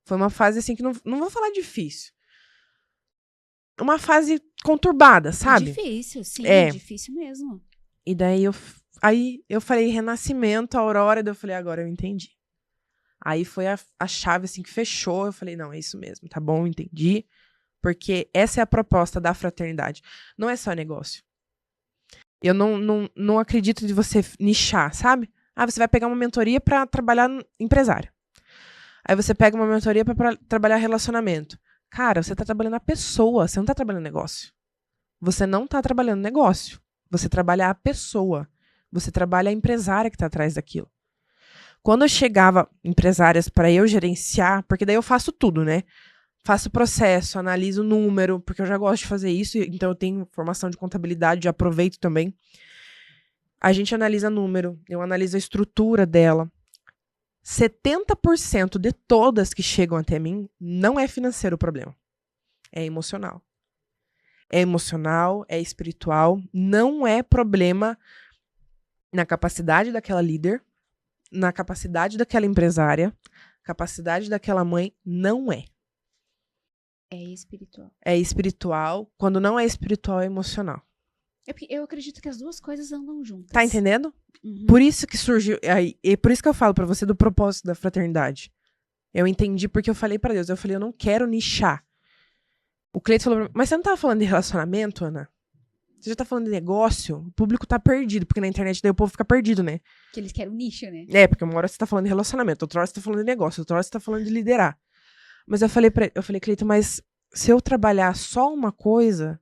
Foi uma fase assim que não vou falar difícil. Uma fase conturbada, sabe? Difícil, sim, difícil mesmo. E daí eu falei renascimento, Aurora, daí eu falei, agora eu entendi. Aí foi a chave assim que fechou, eu falei, não, é isso mesmo, tá bom, entendi. Porque essa é a proposta da fraternidade. Não é só negócio. Eu não acredito de você nichar, sabe? Ah, você vai pegar uma mentoria para trabalhar empresário. Aí você pega uma mentoria para trabalhar relacionamento. Cara, você tá trabalhando a pessoa, você não tá trabalhando negócio. Você não tá trabalhando negócio. Você trabalha a pessoa. Você trabalha a empresária que tá atrás daquilo. Quando eu chegava empresárias para eu gerenciar, porque daí eu faço tudo, né? Faço processo, analiso o número, porque eu já gosto de fazer isso, então eu tenho formação de contabilidade, já aproveito também. A gente analisa número, eu analiso a estrutura dela. 70% de todas que chegam até mim não é financeiro o problema. É emocional. É emocional, é espiritual, não é problema na capacidade daquela líder, na capacidade daquela empresária, capacidade daquela mãe, não é. É espiritual. É espiritual. Quando não é espiritual, é emocional. Eu acredito que as duas coisas andam juntas. Tá entendendo? Uhum. Por isso que surgiu... E por isso que eu falo pra você do propósito da fraternidade. Eu entendi porque eu falei pra Deus. Eu falei, eu não quero nichar. O Cleiton falou pra mim, mas você não tava falando de relacionamento, Ana? Você já tá falando de negócio? O público tá perdido, porque na internet daí o povo fica perdido, né? Que eles querem um nicho, né? É, porque uma hora você tá falando de relacionamento, outra hora você tá falando de negócio, outra hora você tá falando de liderar. Mas eu falei, Cleiton, mas se eu trabalhar só uma coisa,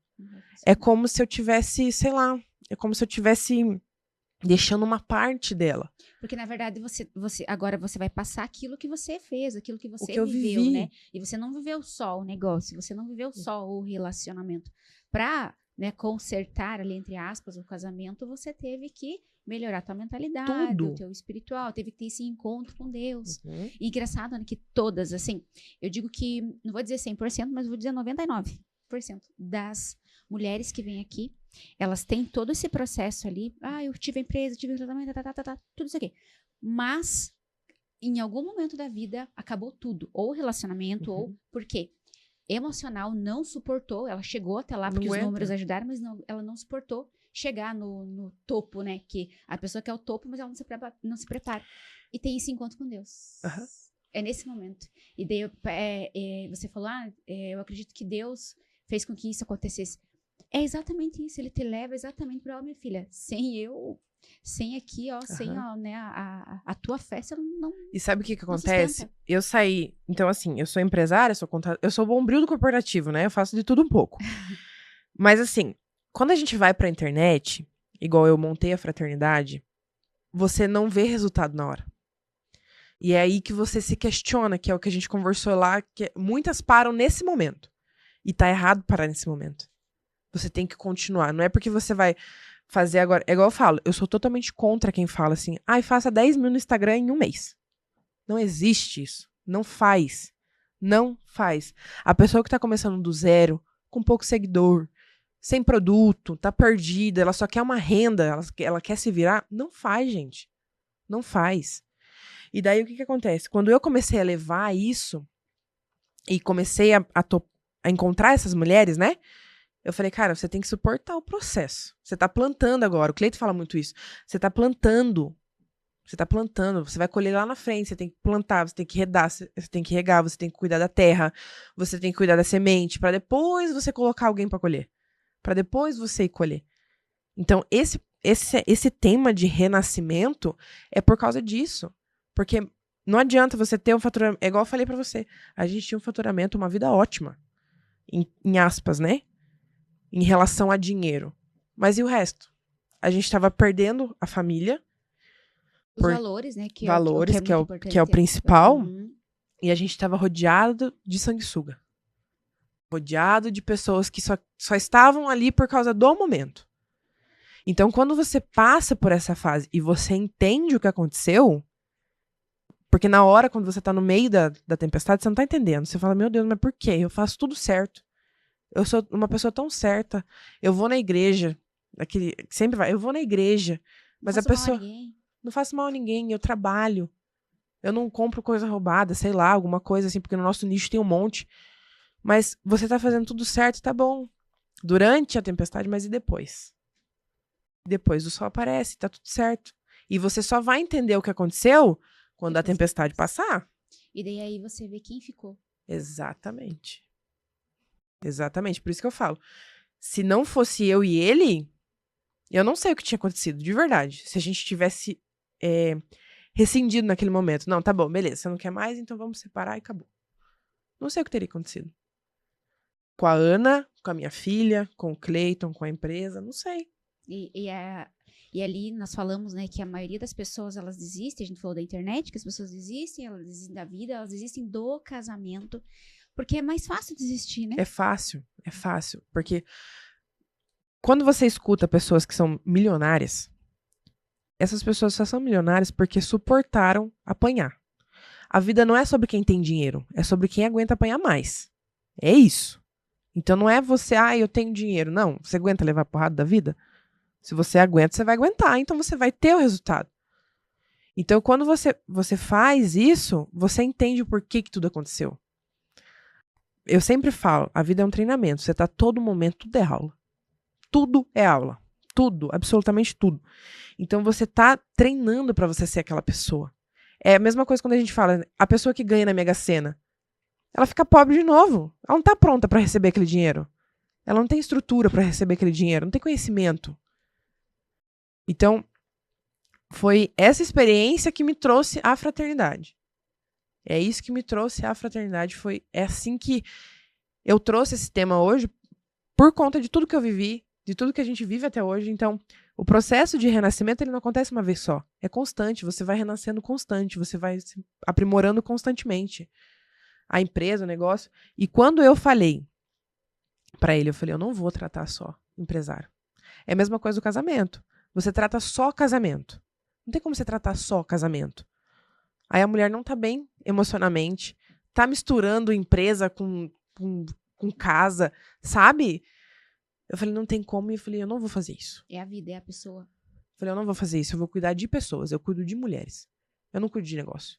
é como se eu tivesse, sei lá, é como se eu tivesse deixando uma parte dela. Porque, na verdade, agora você vai passar aquilo que você fez, aquilo que você eu viveu, vivi. né? E você não viveu só o negócio, você não viveu só o relacionamento. Pra, né, consertar ali, entre aspas, o casamento, você teve que melhorar a tua mentalidade, Tudo. o teu espiritual, teve que ter esse encontro com Deus. Uhum. E engraçado, né, que todas, assim, eu digo que, não vou dizer 100%, mas vou dizer 99% das mulheres que vêm aqui, elas têm todo esse processo ali. Ah, eu tive a empresa, tive o tratamento, tudo isso aqui. Mas em algum momento da vida, acabou tudo. Ou o relacionamento, Uhum. ou... Por quê? Emocional não suportou, ela chegou até lá Não porque os aguenta. números ajudaram, mas ela não suportou chegar no topo, né? Que a pessoa quer o topo, mas ela não se prepara. E tem esse encontro com Deus. Aham. É nesse momento. E daí você falou, eu acredito que Deus fez com que isso acontecesse. É exatamente isso, ele te leva exatamente para, minha filha, sem aqui, ó, sem, Aham. ó, né, a tua fé, você não E sabe o que não acontece? sustenta. Eu saí. Então, assim, eu sou empresária, eu sou bombril do corporativo, né? Eu faço de tudo um pouco. Mas, assim, quando a gente vai pra internet, igual eu montei a fraternidade, você não vê resultado na hora. E é aí que você se questiona, que é o que a gente conversou lá, que muitas param nesse momento. E tá errado parar nesse momento. Você tem que continuar. Não é porque você vai fazer agora. É igual eu falo, eu sou totalmente contra quem fala assim, faça 10 mil no Instagram em um mês. Não existe isso. Não faz. Não faz. A pessoa que tá começando do zero, com pouco seguidor, sem produto, tá perdida, ela só quer uma renda, ela quer se virar, não faz, gente. Não faz. E daí o que acontece? Quando eu comecei a levar isso e comecei a encontrar essas mulheres, né? Eu falei, cara, você tem que suportar o processo. Você tá plantando agora. O Cleito fala muito isso. Você tá plantando. Você tá plantando. Você vai colher lá na frente. Você tem que plantar, você tem que redar, você tem que regar, você tem que cuidar da terra, você tem que cuidar da semente, pra depois você colocar alguém pra colher. Pra depois você ir colher. Então, esse tema de renascimento é por causa disso. Porque não adianta você ter um faturamento. É igual eu falei pra você. A gente tinha um faturamento, uma vida ótima. Em aspas, né? Em relação a dinheiro. Mas e o resto? A gente estava perdendo a família. Os Por valores, né? valores, Que é muito importante. que é o principal. Uhum. E a gente estava rodeado de sanguessuga. Rodeado de pessoas que só estavam ali por causa do momento. Então, quando você passa por essa fase e você entende o que aconteceu, porque na hora, quando você tá no meio da tempestade, você não tá entendendo. Você fala, meu Deus, mas por quê? Eu faço tudo certo. Eu sou uma pessoa tão certa. Eu vou na igreja. Sempre vai, eu vou na igreja. Mas Não a faço mal a pessoa. ninguém. Não faço mal a ninguém, eu trabalho. Eu não compro coisa roubada, sei lá, alguma coisa assim, porque no nosso nicho tem um monte. Mas você tá fazendo tudo certo, tá bom. Durante a tempestade, mas e depois? Depois o sol aparece, tá tudo certo. E você só vai entender o que aconteceu quando a Depois tempestade passar. E daí aí você vê quem ficou. Exatamente. Exatamente. Por isso que eu falo. Se não fosse eu e ele, eu não sei o que tinha acontecido, de verdade. Se a gente tivesse rescindido naquele momento. Não, tá bom, beleza. Você não quer mais, então vamos separar e acabou. Não sei o que teria acontecido. Com a Ana, com a minha filha, com o Cleiton, com a empresa, não sei. E ali nós falamos, né, que a maioria das pessoas, elas desistem, a gente falou da internet, que as pessoas desistem, elas desistem da vida, elas desistem do casamento, porque é mais fácil desistir, né? É fácil. Porque quando você escuta pessoas que são milionárias, essas pessoas só são milionárias porque suportaram apanhar. A vida não é sobre quem tem dinheiro, é sobre quem aguenta apanhar mais. É isso. Então não é você, eu tenho dinheiro. Não, você aguenta levar porrada da vida? Se você aguenta, você vai aguentar, então você vai ter o resultado. Então quando você faz isso, você entende o porquê que tudo aconteceu. Eu sempre falo, a vida é um treinamento, você tá todo momento, tudo é aula. Tudo é aula. Tudo, absolutamente tudo. Então você tá treinando pra você ser aquela pessoa. É a mesma coisa quando a gente fala, a pessoa que ganha na Mega Sena, ela fica pobre de novo. Ela não tá pronta pra receber aquele dinheiro. Ela não tem estrutura pra receber aquele dinheiro, não tem conhecimento. Então, foi essa experiência que me trouxe à fraternidade. É isso que me trouxe à fraternidade. É assim que eu trouxe esse tema hoje, por conta de tudo que eu vivi, de tudo que a gente vive até hoje. Então, o processo de renascimento, ele não acontece uma vez só. É constante, você vai renascendo constante, você vai se aprimorando constantemente. A empresa, o negócio. E quando eu falei pra ele, eu não vou tratar só empresário. É a mesma coisa do casamento. Você trata só casamento. Não tem como você tratar só casamento. Aí a mulher não tá bem emocionalmente, tá misturando empresa com casa, sabe? Eu falei, não tem como. E eu falei, eu não vou fazer isso. É a vida, é a pessoa. Eu falei, eu não vou fazer isso. Eu vou cuidar de pessoas. Eu cuido de mulheres. Eu não cuido de negócio.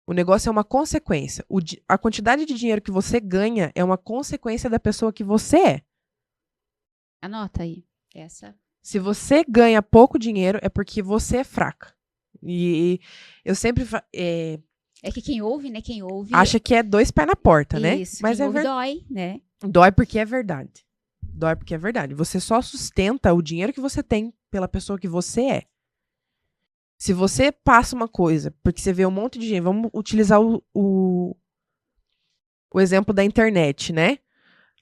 O negócio é uma consequência. A quantidade de dinheiro que você ganha é uma consequência da pessoa que você é. Anota aí. Essa. Se você ganha pouco dinheiro, é porque você é fraca. E eu sempre... É que quem ouve, né? Quem ouve... acha que é 2 pés na porta, né? Isso, Mas quem é ouve verdade. dói, né? Dói porque é verdade. Dói porque é verdade. Você só sustenta o dinheiro que você tem pela pessoa que você é. Se você passa uma coisa, porque você vê um monte de gente... Vamos utilizar o exemplo da internet, né?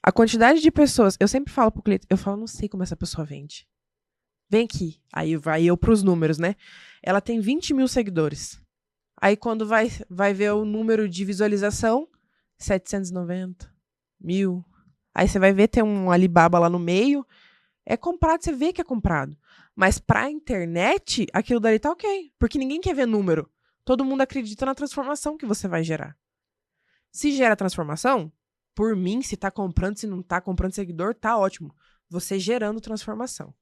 A quantidade de pessoas... Eu sempre falo pro cliente... Eu falo, não sei como essa pessoa vende. Vem aqui. Aí vai eu pros números, né? Ela tem 20 mil seguidores. Aí quando vai ver o número de visualização, 790, 1.000. Aí você vai ver, tem um Alibaba lá no meio. É comprado, você vê que é comprado. Mas pra internet, aquilo dali tá ok. Porque ninguém quer ver número. Todo mundo acredita na transformação que você vai gerar. Se gera transformação, por mim, se tá comprando, se não tá comprando seguidor, tá ótimo. Você gerando transformação.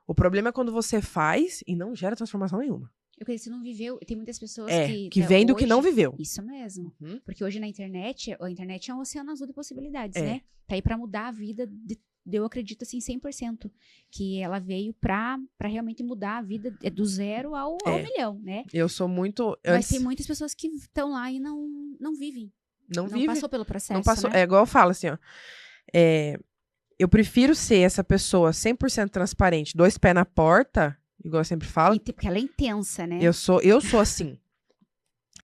O problema é quando você faz e não gera transformação nenhuma. Eu creio que você não viveu. Tem muitas pessoas que vem do que não viveu. Isso mesmo. Uhum. Porque hoje a internet é um oceano azul de possibilidades, É. né? Tá aí pra mudar a vida eu acredito assim 100% que ela veio pra realmente mudar a vida do 0 ao milhão, né? Eu sou muito... Mas tem muitas pessoas que estão lá e não vivem. Não passou pelo processo, não passou. né? É igual eu falo assim, ó. Eu prefiro ser essa pessoa 100% transparente, 2 pés na porta, igual eu sempre falo. Porque ela é intensa, né? Eu sou assim.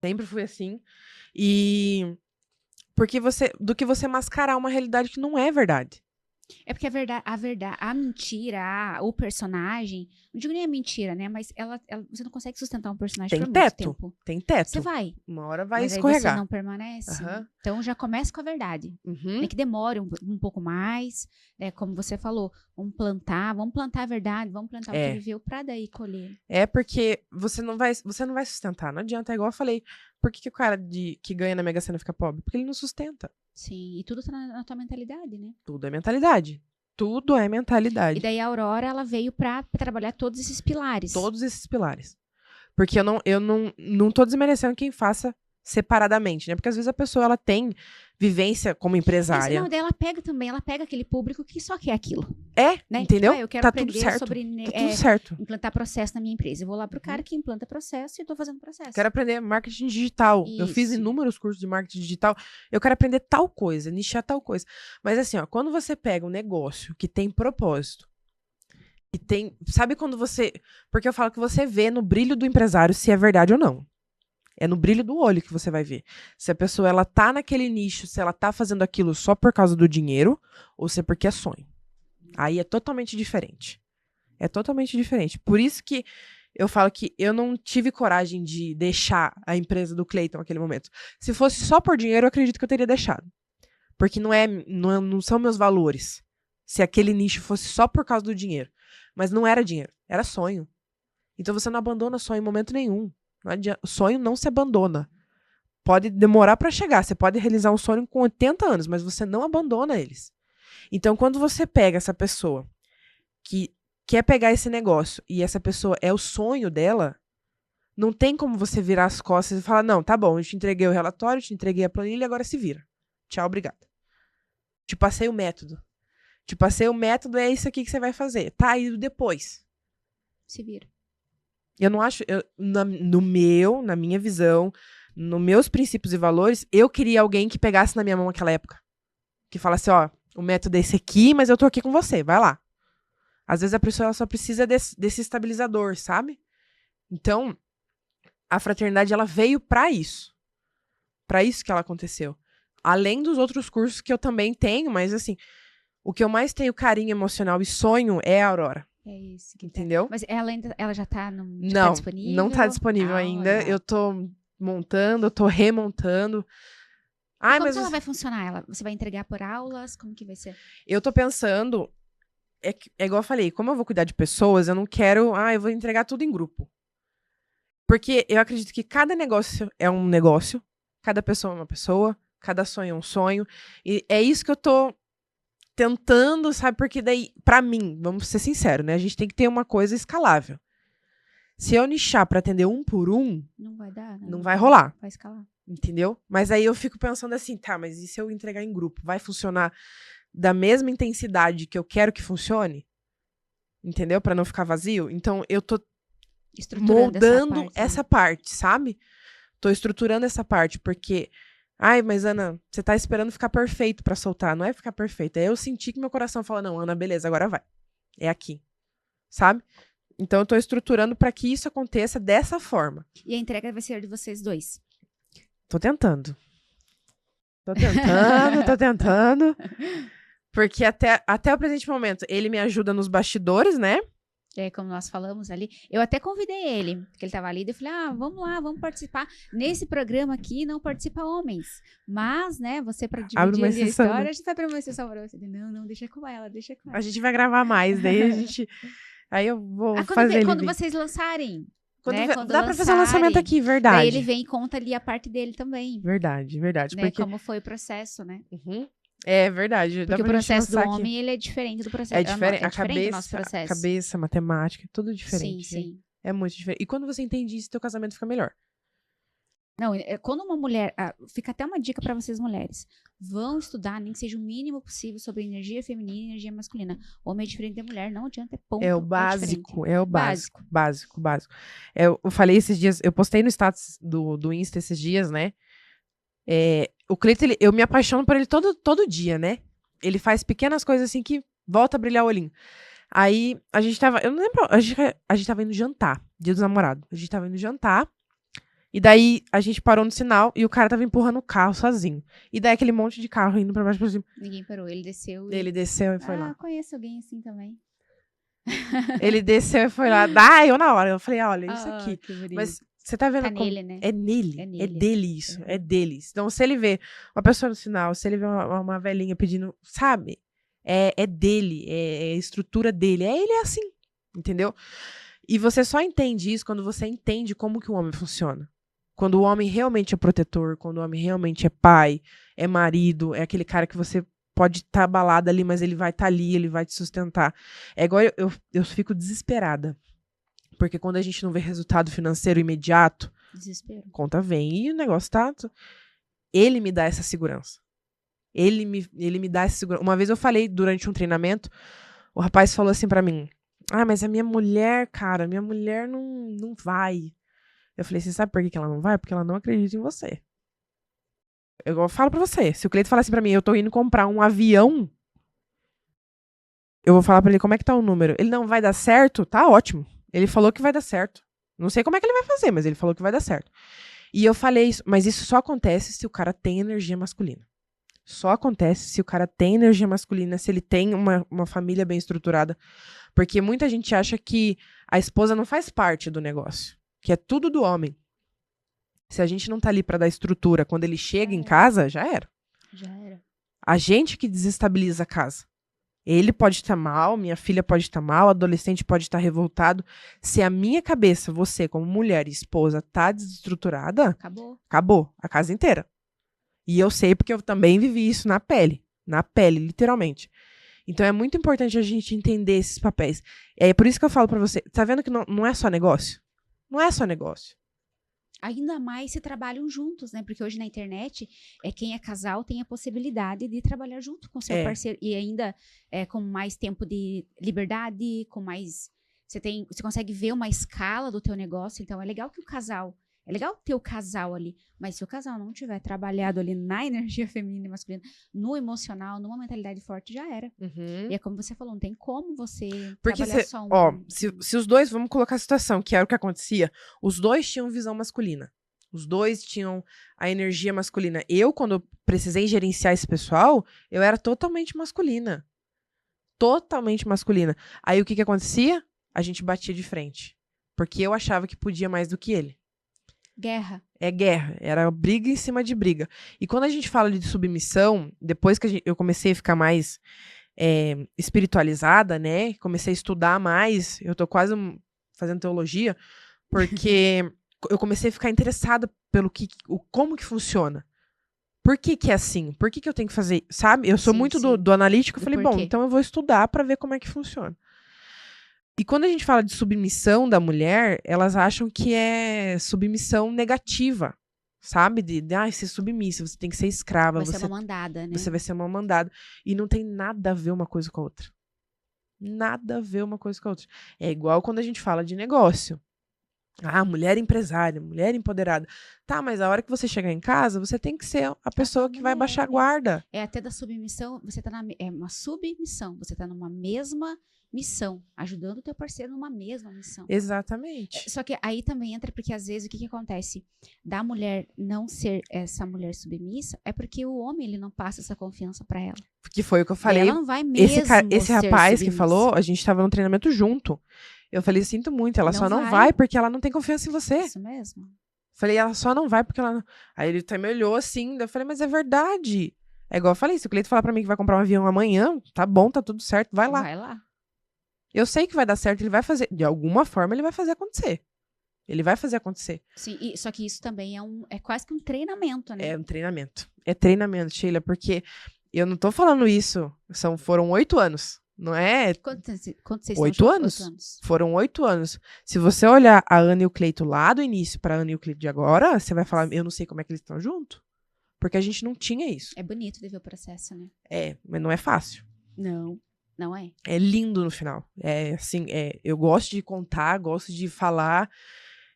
Sempre fui assim. E porque do que você mascarar uma realidade que não é verdade. É porque a mentira, o personagem, não digo nem a mentira, né? Mas você não consegue sustentar um personagem por muito tempo. Tem teto. Você vai. Uma hora vai mas escorregar. Aí você não permanece. Uhum. Então já começa com a verdade. Uhum. É que demore um pouco mais, como você falou, vamos plantar a verdade, vamos plantar o que viveu pra daí colher. É porque você não vai sustentar. Não adianta, é igual eu falei. Por que o cara que ganha na Mega Sena fica pobre? Porque ele não sustenta. Sim, e tudo tá na tua mentalidade, né? Tudo é mentalidade. Tudo é mentalidade. E daí a Aurora, ela veio pra trabalhar todos esses pilares. Todos esses pilares. Porque eu não tô desmerecendo quem faça separadamente, né? Porque às vezes a pessoa, ela tem vivência como empresária. Não, daí ela pega aquele público que só quer aquilo. Né? Entendeu? Eu quero tá aprender tudo certo. sobre tá tudo certo. implantar processo na minha empresa. Eu vou lá pro cara que implanta processo e eu tô fazendo processo. Quero aprender marketing digital. Isso. Eu fiz inúmeros cursos de marketing digital. Eu quero aprender tal coisa, nichar tal coisa. Mas assim, ó, quando você pega um negócio que tem propósito, que tem... Sabe quando você... Porque eu falo que você vê no brilho do empresário se é verdade ou não. É no brilho do olho que você vai ver. Se a pessoa, ela tá naquele nicho, se ela tá fazendo aquilo só por causa do dinheiro, ou se é porque é sonho. Aí é totalmente diferente. É totalmente diferente. Por isso que eu falo que eu não tive coragem de deixar a empresa do Cleiton naquele momento. Se fosse só por dinheiro, eu acredito que eu teria deixado. Porque não são meus valores. Se aquele nicho fosse só por causa do dinheiro. Mas não era dinheiro, era sonho. Então você não abandona sonho em momento nenhum. Não adianta. O sonho não se abandona. Pode demorar para chegar. Você pode realizar um sonho com 80 anos, mas você não abandona eles. Então, quando você pega essa pessoa que quer pegar esse negócio e essa pessoa é o sonho dela, não tem como você virar as costas e falar, não, tá bom, eu te entreguei o relatório, te entreguei a planilha, agora se vira. Tchau, obrigada. Te passei o método. É isso aqui que você vai fazer. Tá aí depois. Se vira. Eu não acho, na minha visão, nos meus princípios e valores, eu queria alguém que pegasse na minha mão naquela época. Que falasse, ó, o método é esse aqui, mas eu tô aqui com você, vai lá. Às vezes a pessoa só precisa desse estabilizador, sabe? Então, a fraternidade, ela veio pra isso. Pra isso que ela aconteceu. Além dos outros cursos que eu também tenho, mas assim, o que eu mais tenho carinho emocional e sonho é a Aurora. É isso. Entendeu? Mas ela já tá não, disponível? Não tá disponível ainda. Eu tô montando, eu tô remontando. Como que ela vai funcionar? Você vai entregar por aulas? Como que vai ser? Eu tô pensando... É igual eu falei, como eu vou cuidar de pessoas, eu não quero... eu vou entregar tudo em grupo. Porque eu acredito que cada negócio é um negócio, cada pessoa é uma pessoa, cada sonho é um sonho. E é isso que eu tô tentando, sabe? Porque daí, pra mim, vamos ser sinceros, né? A gente tem que ter uma coisa escalável. Se eu nichar pra atender um por um, Não vai dar, né? não vai rolar. Vai escalar. Entendeu? Mas aí eu fico pensando assim, tá, mas e se eu entregar em grupo? Vai funcionar da mesma intensidade que eu quero que funcione? Entendeu? Pra não ficar vazio? Então, eu tô moldando essa parte, sabe? Tô estruturando essa parte, porque... Ai, mas Ana, você tá esperando ficar perfeito pra soltar. Não é ficar perfeito. É eu sentir que meu coração fala, não, Ana, beleza, agora vai. É aqui. Sabe? Então, eu tô estruturando pra que isso aconteça dessa forma. E a entrega vai ser de vocês dois? Tô tentando. Tô tentando. Porque até o presente momento, ele me ajuda nos bastidores, né? Como nós falamos ali. Eu até convidei ele, porque ele estava ali, e eu falei, vamos lá, vamos participar. Nesse programa aqui não participa homens. Mas, né, você para dividir ali a história, a gente vai abrir uma exceção para você. Não, deixa com ela. A gente vai gravar mais, daí a gente... Aí eu vou fazer quando vocês lançarem... Dá pra fazer um lançamento aqui, verdade. Daí ele vem e conta ali a parte dele também. Verdade. Né? Porque... Como foi o processo, né? Uhum. É verdade. Porque o processo do homem, ele é diferente do processo. É diferente, do nosso processo. A cabeça, a matemática, tudo diferente. Sim. É muito diferente. E quando você entende isso, teu casamento fica melhor. Não, quando uma mulher... fica até uma dica pra vocês, mulheres. Vão estudar, nem que seja o mínimo possível, sobre energia feminina e energia masculina. Homem é diferente da mulher, não adianta, é ponto. É o básico, básico. Eu falei esses dias, eu postei no status do Insta esses dias, né? O Cleiton, eu me apaixono por ele todo dia, né? Ele faz pequenas coisas assim que volta a brilhar o olhinho. Aí, a gente tava, eu não lembro, a gente tava indo jantar, dia dos namorados. A gente tava indo jantar, e daí a gente parou no sinal e o cara tava empurrando o carro sozinho. E daí aquele monte de carro indo pra baixo pra cima. Ninguém parou, ele desceu. Ele desceu e foi lá. Conheço alguém assim também. Ele desceu e foi lá. Eu na hora, eu falei, olha, isso aqui. Mas você tá vendo tá nele, né? É nele. É dele isso. É deles. Então, se ele vê uma pessoa no sinal, se ele vê uma velhinha pedindo, sabe? É dele. É a estrutura dele. Ele é assim. Entendeu? E você só entende isso quando você entende como que o homem funciona. Quando o homem realmente é protetor, quando o homem realmente é pai, é marido, é aquele cara que você pode estar abalado ali, mas ele vai estar ali, ele vai te sustentar. É igual eu fico desesperada. Porque quando a gente não vê resultado financeiro imediato, desespero. Conta vem e o negócio tá... Ele me dá essa segurança. Ele me dá essa segurança. Uma vez eu falei durante um treinamento, o rapaz falou assim pra mim, mas a minha mulher, cara, não vai. Eu falei, você sabe por que ela não vai? Porque ela não acredita em você. Eu falo pra você, se o cliente falar assim pra mim, eu tô indo comprar um avião, eu vou falar pra ele como é que tá o número. Ele não vai dar certo? Tá ótimo. Ele falou que vai dar certo. Não sei como é que ele vai fazer, mas ele falou que vai dar certo. E eu falei isso, mas isso só acontece se o cara tem energia masculina. Só acontece se o cara tem energia masculina, se ele tem uma família bem estruturada. Porque muita gente acha que a esposa não faz parte do negócio, que é tudo do homem. Se a gente não tá ali pra dar estrutura, quando ele chega em casa, já era. Já era. A gente que desestabiliza a casa. Ele pode estar mal, minha filha pode estar mal, o adolescente pode estar revoltado. Se a minha cabeça, você como mulher e esposa, tá desestruturada, acabou a casa inteira. E eu sei porque eu também vivi isso na pele, literalmente. Então é muito importante a gente entender esses papéis. É por isso que eu falo pra você, tá vendo que não é só negócio? Não é só negócio. Ainda mais se trabalham juntos, né? Porque hoje na internet, quem é casal tem a possibilidade de trabalhar junto com seu parceiro. E ainda com mais tempo de liberdade, com mais... Você consegue ver uma escala do teu negócio. Então, é legal que o casal... É legal ter o casal ali. Mas se o casal não tiver trabalhado ali na energia feminina e masculina, no emocional, numa mentalidade forte, já era. Uhum. E é como você falou, não tem como você trabalhar só um... se os dois, vamos colocar a situação, que era o que acontecia, os dois tinham visão masculina. Os dois tinham a energia masculina. Eu, quando eu precisei gerenciar esse pessoal, eu era totalmente masculina. Totalmente masculina. Aí o que acontecia? A gente batia de frente. Porque eu achava que podia mais do que ele. Guerra. É guerra. Era briga em cima de briga. E quando a gente fala de submissão, depois que eu comecei a ficar mais espiritualizada, né? Comecei a estudar mais. Eu tô quase fazendo teologia. Porque eu comecei a ficar interessada pelo como que funciona. Por que é assim? Por que eu tenho que fazer? Sabe? Eu sou muito do analítico. Eu falei, bom, então eu vou estudar pra ver como é que funciona. E quando a gente fala de submissão da mulher, elas acham que é submissão negativa, sabe? Ser submissa, você tem que ser escrava. Vai ser uma mandada, né? Você vai ser uma mandada. E não tem nada a ver uma coisa com a outra. Nada a ver uma coisa com a outra. É igual quando a gente fala de negócio. Mulher empresária, mulher empoderada. Tá, mas a hora que você chegar em casa, você tem que ser a pessoa que vai baixar a guarda. É até da submissão, você tá é uma submissão, você tá numa mesma missão, ajudando o teu parceiro numa mesma missão. Exatamente. Só que aí também entra, porque às vezes o que acontece? Da mulher não ser essa mulher submissa, é porque o homem ele não passa essa confiança pra ela. Que foi o que eu falei. Ela não vai mesmo esse rapaz ser que falou, a gente tava no treinamento junto. Eu falei, sinto muito, ela só não vai porque ela não tem confiança em você. Isso mesmo. Falei, ela só não vai porque ela não... Aí ele até me olhou assim, eu falei, mas é verdade. É igual eu falei, se o Cleito falar pra mim que vai comprar um avião amanhã, tá bom, tá tudo certo, vai lá. Vai lá. Eu sei que vai dar certo, ele vai fazer, de alguma forma ele vai fazer acontecer. Ele vai fazer acontecer. Sim, só que isso também é quase que um treinamento, né? É um treinamento. É treinamento, Sheila, porque eu não tô falando isso, foram 8 anos. Não é? Quantos vocês 8 anos? 8 anos. Foram 8 anos. Se você olhar a Ana e o Cleito lá do início pra Ana e o Cleito de agora, você vai falar, eu não sei como é que eles estão juntos. Porque a gente não tinha isso. É bonito de ver o processo, né? É, mas não é fácil. Não, não é. É lindo no final. É assim, eu gosto de contar, gosto de falar.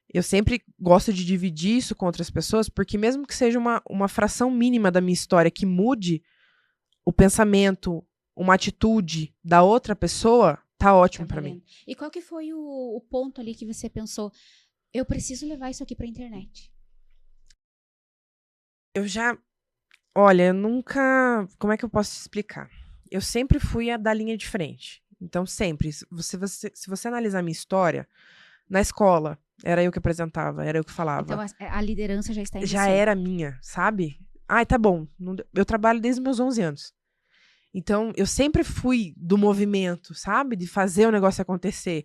Eu sempre gosto de dividir isso com outras pessoas, porque mesmo que seja uma fração mínima da minha história que mude o pensamento, uma atitude da outra pessoa, tá ótimo pra mim. E qual que foi o ponto ali que você pensou, eu preciso levar isso aqui pra internet? Olha, eu nunca, como é que eu posso te explicar? Eu sempre fui a da linha de frente. Então, sempre, se você analisar a minha história, na escola, era eu que apresentava, era eu que falava. Então, a liderança já está em Já você. era minha, sabe? Ai, tá bom. Eu trabalho desde os meus 11 anos. Então, eu sempre fui do movimento, sabe? De fazer o negócio acontecer.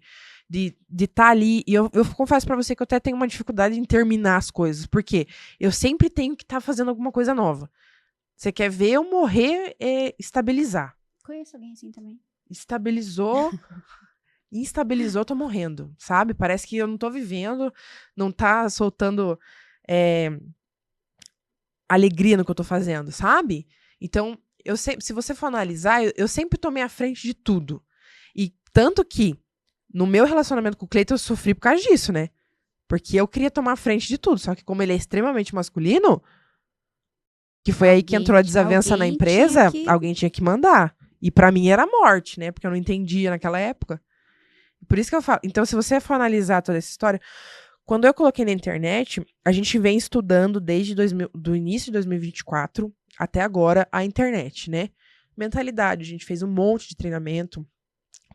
De estar ali. E eu confesso pra você que eu até tenho uma dificuldade em terminar as coisas. Porque eu sempre tenho que estar fazendo alguma coisa nova. Você quer ver eu morrer e estabilizar. Conheço alguém assim também. Estabilizou... Instabilizou, tô morrendo, sabe? Parece que eu não tô vivendo, não tá soltando alegria no que eu tô fazendo, sabe? Então, se você for analisar, eu sempre tomei à frente de tudo. E tanto que, no meu relacionamento com o Cleiton, eu sofri por causa disso, né? Porque eu queria tomar à frente de tudo, só que como ele é extremamente masculino, que foi aí que entrou a desavença na empresa, alguém tinha que mandar. E pra mim era morte, né? Porque eu não entendia naquela época. Por isso que eu falo. Então, se você for analisar toda essa história, quando eu coloquei na internet, a gente vem estudando desde do início de 2024 até agora a internet, né? Mentalidade, a gente fez um monte de treinamento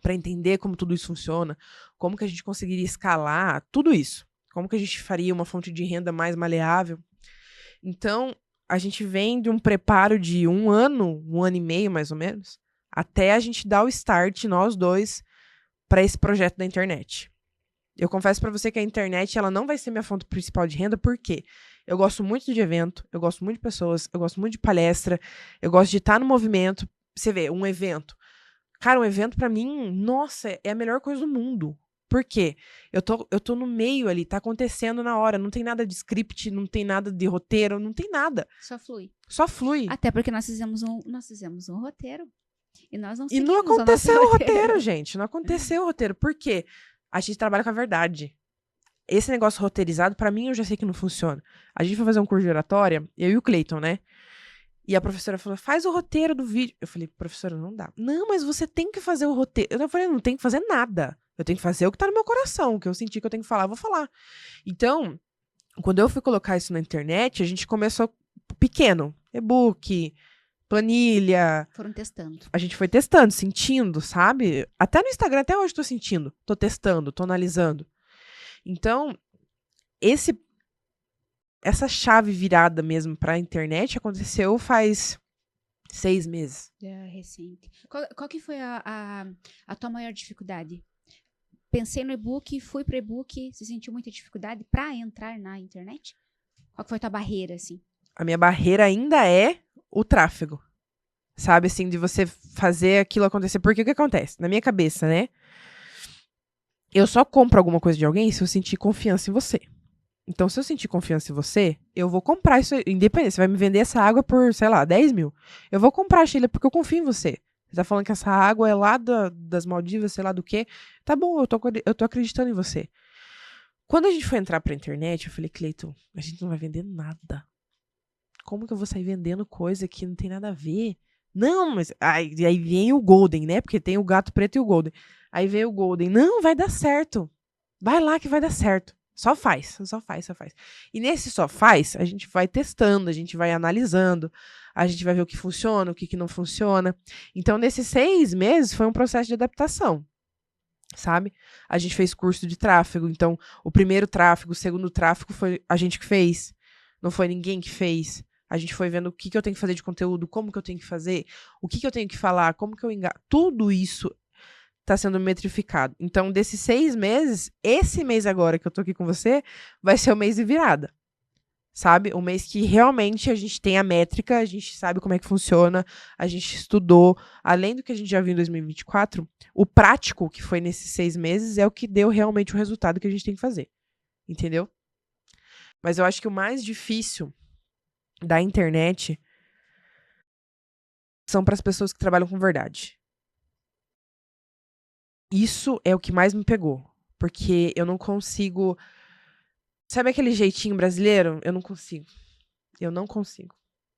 para entender como tudo isso funciona, como que a gente conseguiria escalar, tudo isso. Como que a gente faria uma fonte de renda mais maleável. Então, a gente vem de um preparo de um ano e meio, mais ou menos, até a gente dar o start, nós dois, para esse projeto da internet. Eu confesso para você que a internet ela não vai ser minha fonte principal de renda, porque eu gosto muito de evento, eu gosto muito de pessoas, eu gosto muito de palestra, eu gosto de estar no movimento. Você vê, um evento. Cara, um evento para mim, nossa, é a melhor coisa do mundo. Por quê? Eu tô no meio ali, tá acontecendo na hora, não tem nada de script, não tem nada de roteiro, não tem nada. Só flui. Só flui. Até porque nós fizemos um roteiro. E nós não E não aconteceu o roteiro, gente. Não aconteceu o roteiro. Por quê? A gente trabalha com a verdade. Esse negócio roteirizado, pra mim, eu já sei que não funciona. A gente foi fazer um curso de oratória, eu e o Cleiton, né? E a professora falou, faz o roteiro do vídeo. Eu falei, professora, não dá. Não, mas você tem que fazer o roteiro. Eu falei, não tem que fazer nada. Eu tenho que fazer o que tá no meu coração. O que eu senti que eu tenho que falar, eu vou falar. Então, quando eu fui colocar isso na internet, a gente começou pequeno. E-book, planilha. Foram testando. A gente foi testando, sentindo, sabe? Até no Instagram, até hoje tô sentindo. Tô testando, tô analisando. Então, essa chave virada mesmo pra internet aconteceu faz 6 meses. É recente. Qual que foi a tua maior dificuldade? Pensei no e-book, fui pro e-book, você sentiu muita dificuldade pra entrar na internet? Qual que foi a tua barreira, assim? A minha barreira ainda é o tráfego. Sabe, assim, de você fazer aquilo acontecer. Porque o que acontece? Na minha cabeça, né? eu só compro alguma coisa de alguém se eu sentir confiança em você. Então, se eu sentir confiança em você, eu vou comprar isso, independente. Você vai me vender essa água por, sei lá, 10 mil. Eu vou comprar, Sheila, porque eu confio em você. Você tá falando que essa água é lá das Maldivas, sei lá do quê. Tá bom, eu tô acreditando em você. Quando a gente foi entrar pra internet, eu falei, Cleiton, a gente não vai vender nada. Como que eu vou sair vendendo coisa que não tem nada a ver? Não, mas aí vem o Golden, né? Porque tem o gato preto e o Golden. Aí veio o Golden. Não, vai dar certo. Vai lá que vai dar certo. Só faz, só faz, só faz. E nesse só faz, a gente vai testando, a gente vai analisando, a gente vai ver o que funciona, o que não funciona. Então, nesses 6 meses, foi um processo de adaptação, sabe? A gente fez curso de tráfego, então, o primeiro tráfego, o segundo tráfego foi a gente que fez, não foi ninguém que fez. A gente foi vendo o que eu tenho que fazer de conteúdo, como que eu tenho que fazer, o que eu tenho que falar, como que eu engajo. Tudo isso está sendo metrificado. Então, desses 6 meses, esse mês agora que eu tô aqui com você, vai ser o mês de virada. Sabe? O mês que realmente a gente tem a métrica, a gente sabe como é que funciona, a gente estudou. Além do que a gente já viu em 2024, o prático que foi nesses 6 meses é o que deu realmente o resultado que a gente tem que fazer. Entendeu? Mas eu acho que o mais difícil da internet são para as pessoas que trabalham com verdade. Isso é o que mais me pegou. Porque eu não consigo. Sabe aquele jeitinho brasileiro? Eu não consigo. Eu não consigo.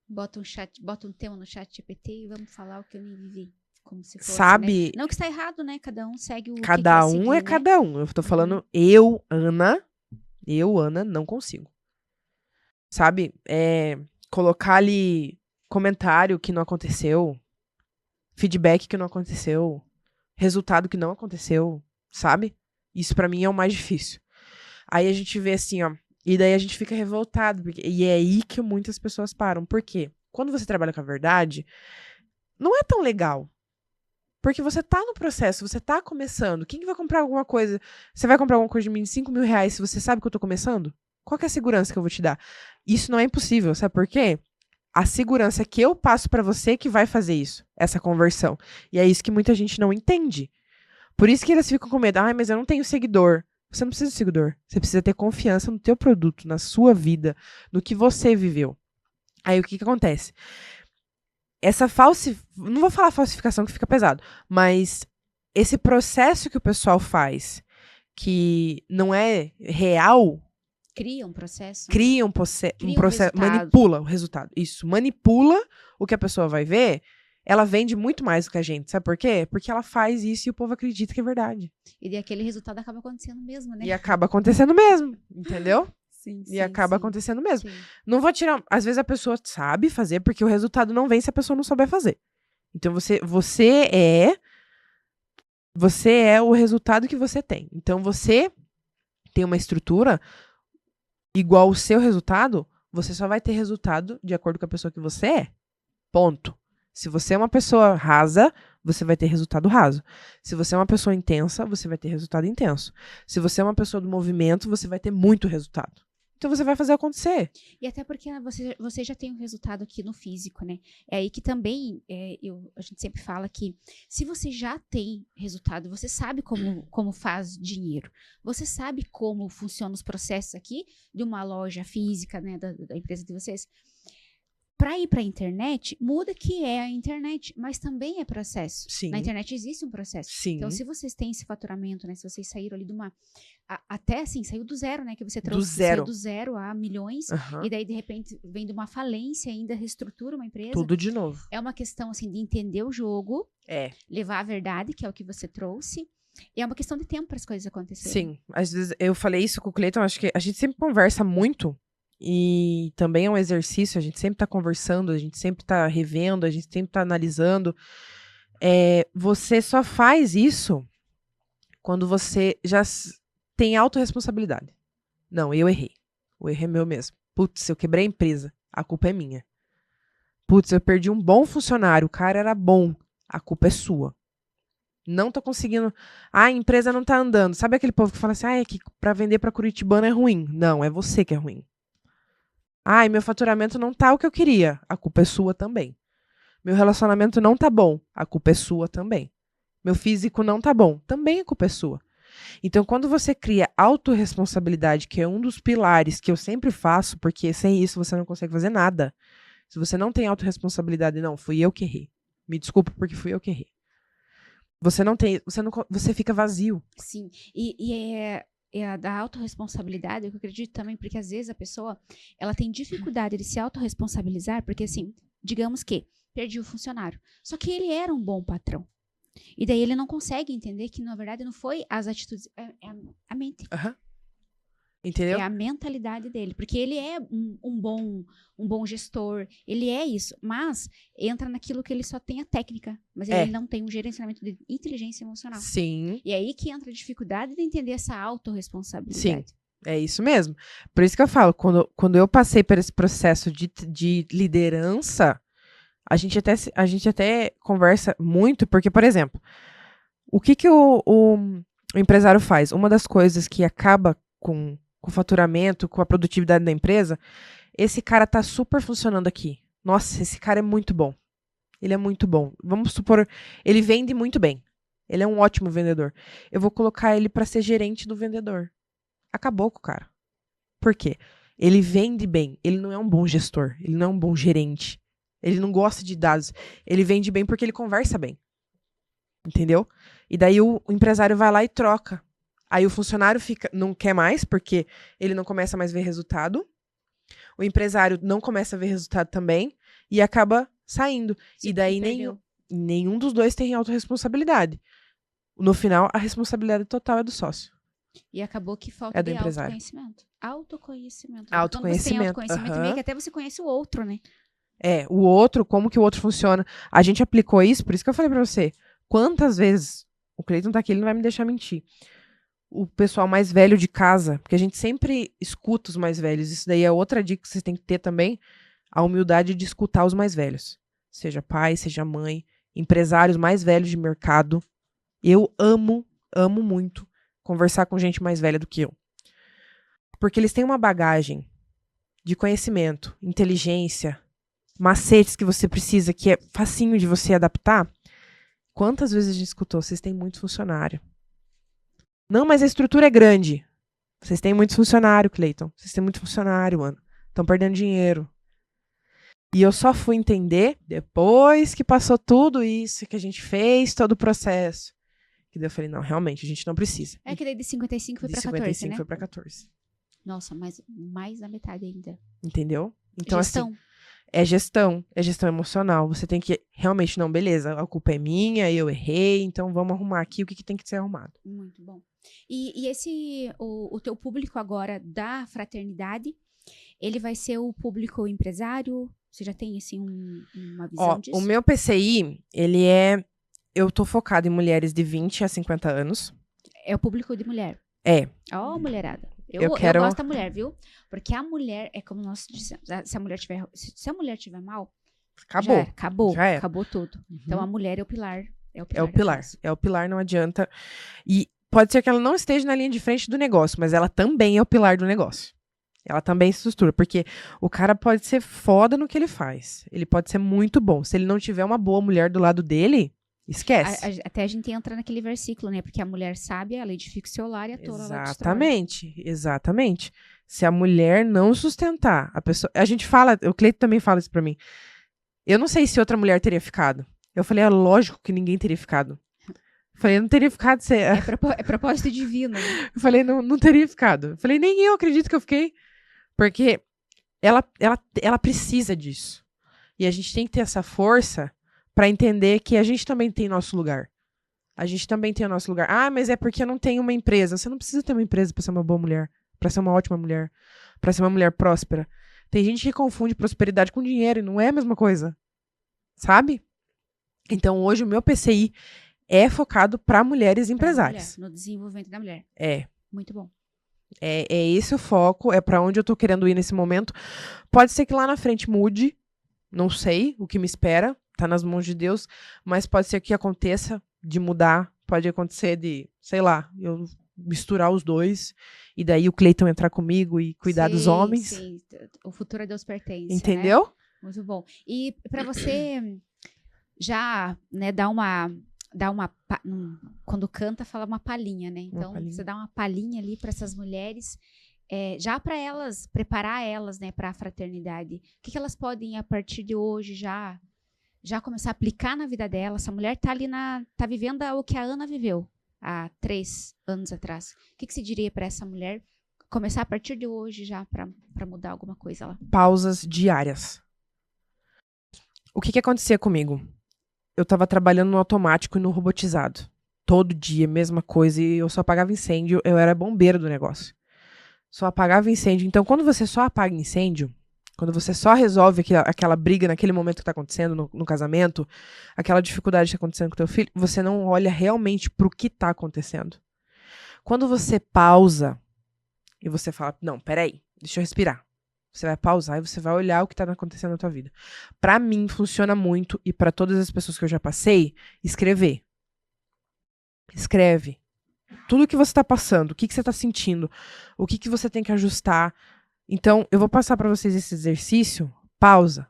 Bota um tema no chat GPT e vamos falar o que eu nem vivi. Como se fosse, Sabe? Né? Não que está errado, né? Cada um segue o que Cada quer um seguir, é né? cada um. Eu tô falando, eu, Ana, não consigo. Sabe? Colocar ali comentário que não aconteceu, feedback que não aconteceu, resultado que não aconteceu, sabe? Isso pra mim é o mais difícil. Aí a gente vê assim, ó, e daí a gente fica revoltado, e é aí que muitas pessoas param. Por quê? Quando você trabalha com a verdade, não é tão legal. Porque você tá no processo, você tá começando. Quem que vai comprar alguma coisa? Você vai comprar alguma coisa de mim de 5 mil reais se você sabe que eu tô começando? Qual que é a segurança que eu vou te dar? Isso não é impossível, sabe por quê? A segurança que eu passo pra você que vai fazer isso, essa conversão. E é isso que muita gente não entende. Por isso que eles ficam com medo. Ai, mas eu não tenho seguidor. Você não precisa de seguidor. Você precisa ter confiança no teu produto, na sua vida, no que você viveu. Aí o que acontece? Essa não vou falar falsificação que fica pesado, mas esse processo que o pessoal faz, que não é real, Cria um processo. cria um processo, manipula o resultado. Isso, manipula o que a pessoa vai ver. Ela vende muito mais do que a gente. Sabe por quê? Porque ela faz isso e o povo acredita que é verdade. E aquele resultado acaba acontecendo mesmo, né? E acaba acontecendo mesmo, entendeu? Sim, E acaba acontecendo mesmo. Sim. Não vou tirar. Às vezes a pessoa sabe fazer, porque o resultado não vem se a pessoa não souber fazer. Então você é o resultado que você tem. Então você tem uma estrutura igual o seu resultado, você só vai ter resultado de acordo com a pessoa que você é. Ponto. Se você é uma pessoa rasa, você vai ter resultado raso. Se você é uma pessoa intensa, você vai ter resultado intenso. Se você é uma pessoa do movimento, você vai ter muito resultado. Então você vai fazer acontecer. E até porque você já tem um resultado aqui no físico, né? É aí que também a gente sempre fala que se você já tem resultado, você sabe como faz dinheiro. Você sabe como funcionam os processos aqui de uma loja física, né? Da empresa de vocês. Para ir para a internet, muda que é a internet, mas também é processo. Sim. Na internet existe um processo. Sim. Então, se vocês têm esse faturamento, né? Se vocês saíram ali de uma... até assim, saiu do zero, né? Que você trouxe. Saiu do zero a milhões. Uhum. E daí, de repente, vem de uma falência ainda, reestrutura uma empresa. Tudo de novo. É uma questão, assim, de entender o jogo. Levar a verdade, que é o que você trouxe. E é uma questão de tempo para as coisas acontecerem. Sim. Às vezes, eu falei isso com o Cleiton, acho que a gente sempre conversa muito. E também é um exercício, a gente sempre tá conversando, a gente sempre tá revendo, a gente sempre tá analisando. Você só faz isso quando você já tem autorresponsabilidade. Não, eu errei. O erro é meu mesmo. Putz, eu quebrei a empresa. A culpa é minha. Putz, eu perdi um bom funcionário. O cara era bom. A culpa é sua. Não tô conseguindo. A empresa não tá andando. Sabe aquele povo que fala assim, é que pra vender pra curitibano é ruim. Não, é você que é ruim. Meu faturamento não tá o que eu queria. A culpa é sua também. Meu relacionamento não tá bom. A culpa é sua também. Meu físico não tá bom. Também a culpa é sua. Então, quando você cria autorresponsabilidade, que é um dos pilares que eu sempre faço, porque sem isso você não consegue fazer nada. Se você não tem autorresponsabilidade, não, fui eu que errei. Me desculpa porque fui eu que errei. Você fica vazio. Sim, e é a da autorresponsabilidade, eu acredito também, porque às vezes a pessoa, ela tem dificuldade de se autorresponsabilizar, porque assim, digamos que perdi o funcionário, só que ele era um bom patrão. E daí ele não consegue entender que, na verdade, não foi as atitudes, é a mente. Uhum. Entendeu? É a mentalidade dele, porque ele é um bom gestor, ele é isso, mas entra naquilo que ele só tem a técnica, mas ele não tem um gerenciamento de inteligência emocional. Sim. E aí que entra a dificuldade de entender essa autorresponsabilidade. Sim, é isso mesmo. Por isso que eu falo, quando eu passei por esse processo de liderança, a gente até conversa muito, porque, por exemplo, o que o empresário faz? Uma das coisas que acaba com o faturamento, com a produtividade da empresa, esse cara tá super funcionando aqui. Nossa, esse cara é muito bom. Ele é muito bom. Vamos supor, ele vende muito bem. Ele é um ótimo vendedor. Eu vou colocar ele para ser gerente do vendedor. Acabou com o cara. Por quê? Ele vende bem. Ele não é um bom gestor. Ele não é um bom gerente. Ele não gosta de dados. Ele vende bem porque ele conversa bem. Entendeu? E daí o empresário vai lá e troca. Aí o funcionário não quer mais, porque ele não começa mais a ver resultado. O empresário não começa a ver resultado também. E acaba saindo. Sim, e daí nenhum dos dois tem autorresponsabilidade. No final, a responsabilidade total é do sócio. E acabou que falta de empresário. Autoconhecimento. Autoconhecimento. Autoconhecimento. Quando você tem autoconhecimento, meio que até você conhece o outro, né? O outro, como que o outro funciona. A gente aplicou isso, por isso que eu falei pra você. Quantas vezes, o Cleiton tá aqui, ele não vai me deixar mentir. O pessoal mais velho de casa, porque a gente sempre escuta os mais velhos. Isso daí é outra dica que vocês têm que ter também, a humildade de escutar os mais velhos. Seja pai, seja mãe, empresários mais velhos de mercado. Eu amo muito conversar com gente mais velha do que eu. Porque eles têm uma bagagem de conhecimento, inteligência, macetes que você precisa, que é facinho de você adaptar. Quantas vezes a gente escutou? Vocês têm muito funcionário. Não, mas a estrutura é grande. Vocês têm muito funcionário, Cleiton. Vocês têm muito funcionário, mano. Estão perdendo dinheiro. E eu só fui entender depois que passou tudo isso, que a gente fez, todo o processo. Que daí eu falei, não, realmente, a gente não precisa. É que daí de 55 foi pra 14, 55 né? foi pra 14. Nossa, mas mais da metade ainda. Entendeu? Então, Gestão. assim, é gestão emocional. Você tem que, realmente, não, beleza, a culpa é minha, eu errei, então vamos arrumar aqui o que tem que ser arrumado. Muito bom. E o teu público agora da fraternidade, ele vai ser o público empresário? Você já tem, assim, uma visão disso? O meu PCI, ele é... Eu tô focada em mulheres de 20 a 50 anos. É o público de mulher. É. Ó, mulherada. Eu quero... gosto da mulher, viu? Porque a mulher, é como nós dissemos, se a mulher tiver mal, acabou. Já era. Acabou tudo. Uhum. Então, a mulher é o pilar. É o pilar, não adianta. E pode ser que ela não esteja na linha de frente do negócio, mas ela também é o pilar do negócio. Ela também se estrutura, porque o cara pode ser foda no que ele faz. Ele pode ser muito bom. Se ele não tiver uma boa mulher do lado dele, esquece. Até a gente entra naquele versículo, né? Porque a mulher sábia, ela edifica o seu lar e a tola ela destrói. Exatamente. Se a mulher não sustentar, a pessoa... A gente fala, o Cleiton também fala isso pra mim. Eu não sei se outra mulher teria ficado. Eu falei, é lógico que ninguém teria ficado. Eu falei, não teria ficado. É propósito divino. Né? Eu falei, não teria ficado. Eu falei, nem eu acredito que eu fiquei. Porque ela precisa disso. E a gente tem que ter essa força pra entender que a gente também tem nosso lugar. A gente também tem o nosso lugar. Ah, mas é porque eu não tenho uma empresa. Você não precisa ter uma empresa pra ser uma boa mulher. Pra ser uma ótima mulher. Pra ser uma mulher próspera. Tem gente que confunde prosperidade com dinheiro e não é a mesma coisa. Sabe? Então, hoje, o meu PCI é focado pra mulheres empresárias. No desenvolvimento da mulher. É. Muito bom. É esse o foco. É pra onde eu tô querendo ir nesse momento. Pode ser que lá na frente mude. Não sei o que me espera. Tá nas mãos de Deus. Mas pode ser que aconteça de mudar. Pode acontecer de, sei lá, eu misturar os dois. E daí o Cleiton entrar comigo e cuidar dos homens. Sim, o futuro a Deus pertence. Entendeu? Né? Muito bom. E pra você já, né, dar uma dá quando canta, fala uma palhinha, né? Então, palhinha. você dá uma palhinha ali para essas mulheres, já para elas, preparar elas, né, para a fraternidade. O que elas podem, a partir de hoje, já começar a aplicar na vida dela? Essa mulher tá ali tá vivendo o que a Ana viveu há 3 anos atrás. O que você diria para essa mulher começar a partir de hoje já para mudar alguma coisa lá? Pausas diárias. O que acontecia comigo? Eu tava trabalhando no automático e no robotizado. Todo dia, mesma coisa, e eu só apagava incêndio, eu era bombeiro do negócio. Só apagava incêndio. Então, quando você só apaga incêndio, quando você só resolve aquela briga naquele momento que tá acontecendo no casamento, aquela dificuldade que tá acontecendo com teu filho, você não olha realmente pro que tá acontecendo. Quando você pausa e você fala, não, peraí, deixa eu respirar. Você vai pausar e você vai olhar o que tá acontecendo na tua vida. Pra mim, funciona muito, e pra todas as pessoas que eu já passei, escrever. Escreve. Tudo que você tá passando, o que você tá sentindo, o que você tem que ajustar. Então, eu vou passar pra vocês esse exercício. Pausa.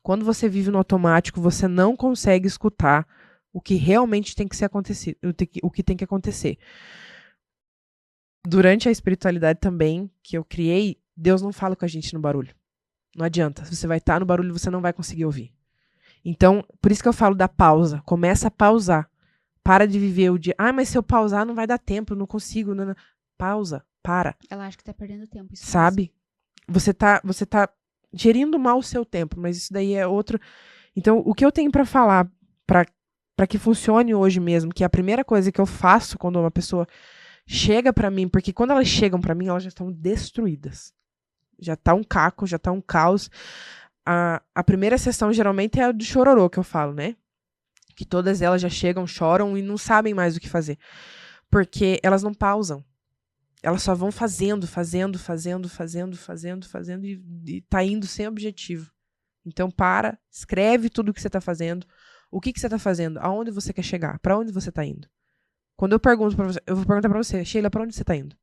Quando você vive no automático, você não consegue escutar o que realmente tem que ser acontecido, o que tem que acontecer. Durante a espiritualidade também, que eu criei, Deus não fala com a gente no barulho. Não adianta. Você vai estar no barulho e você não vai conseguir ouvir. Então, por isso que eu falo da pausa. Começa a pausar. Para de viver o dia. Ah, mas se eu pausar não vai dar tempo, eu não consigo. Não. Pausa. Para. Ela acha que tá perdendo tempo. Isso sabe? Você tá gerindo mal o seu tempo, mas isso daí é outro. Então, o que eu tenho pra falar pra que funcione hoje mesmo, que é a primeira coisa que eu faço quando uma pessoa chega pra mim, porque quando elas chegam pra mim, elas já estão destruídas. Já tá um caco, já tá um caos. A primeira sessão geralmente é a do chororô que eu falo, né? Que todas elas já chegam, choram e não sabem mais o que fazer. Porque elas não pausam. Elas só vão fazendo e tá indo sem objetivo. Então escreve tudo o que você tá fazendo, o que você tá fazendo, aonde você quer chegar, pra onde você tá indo. Quando eu pergunto pra você, eu vou perguntar pra você, Sheila, pra onde você tá indo?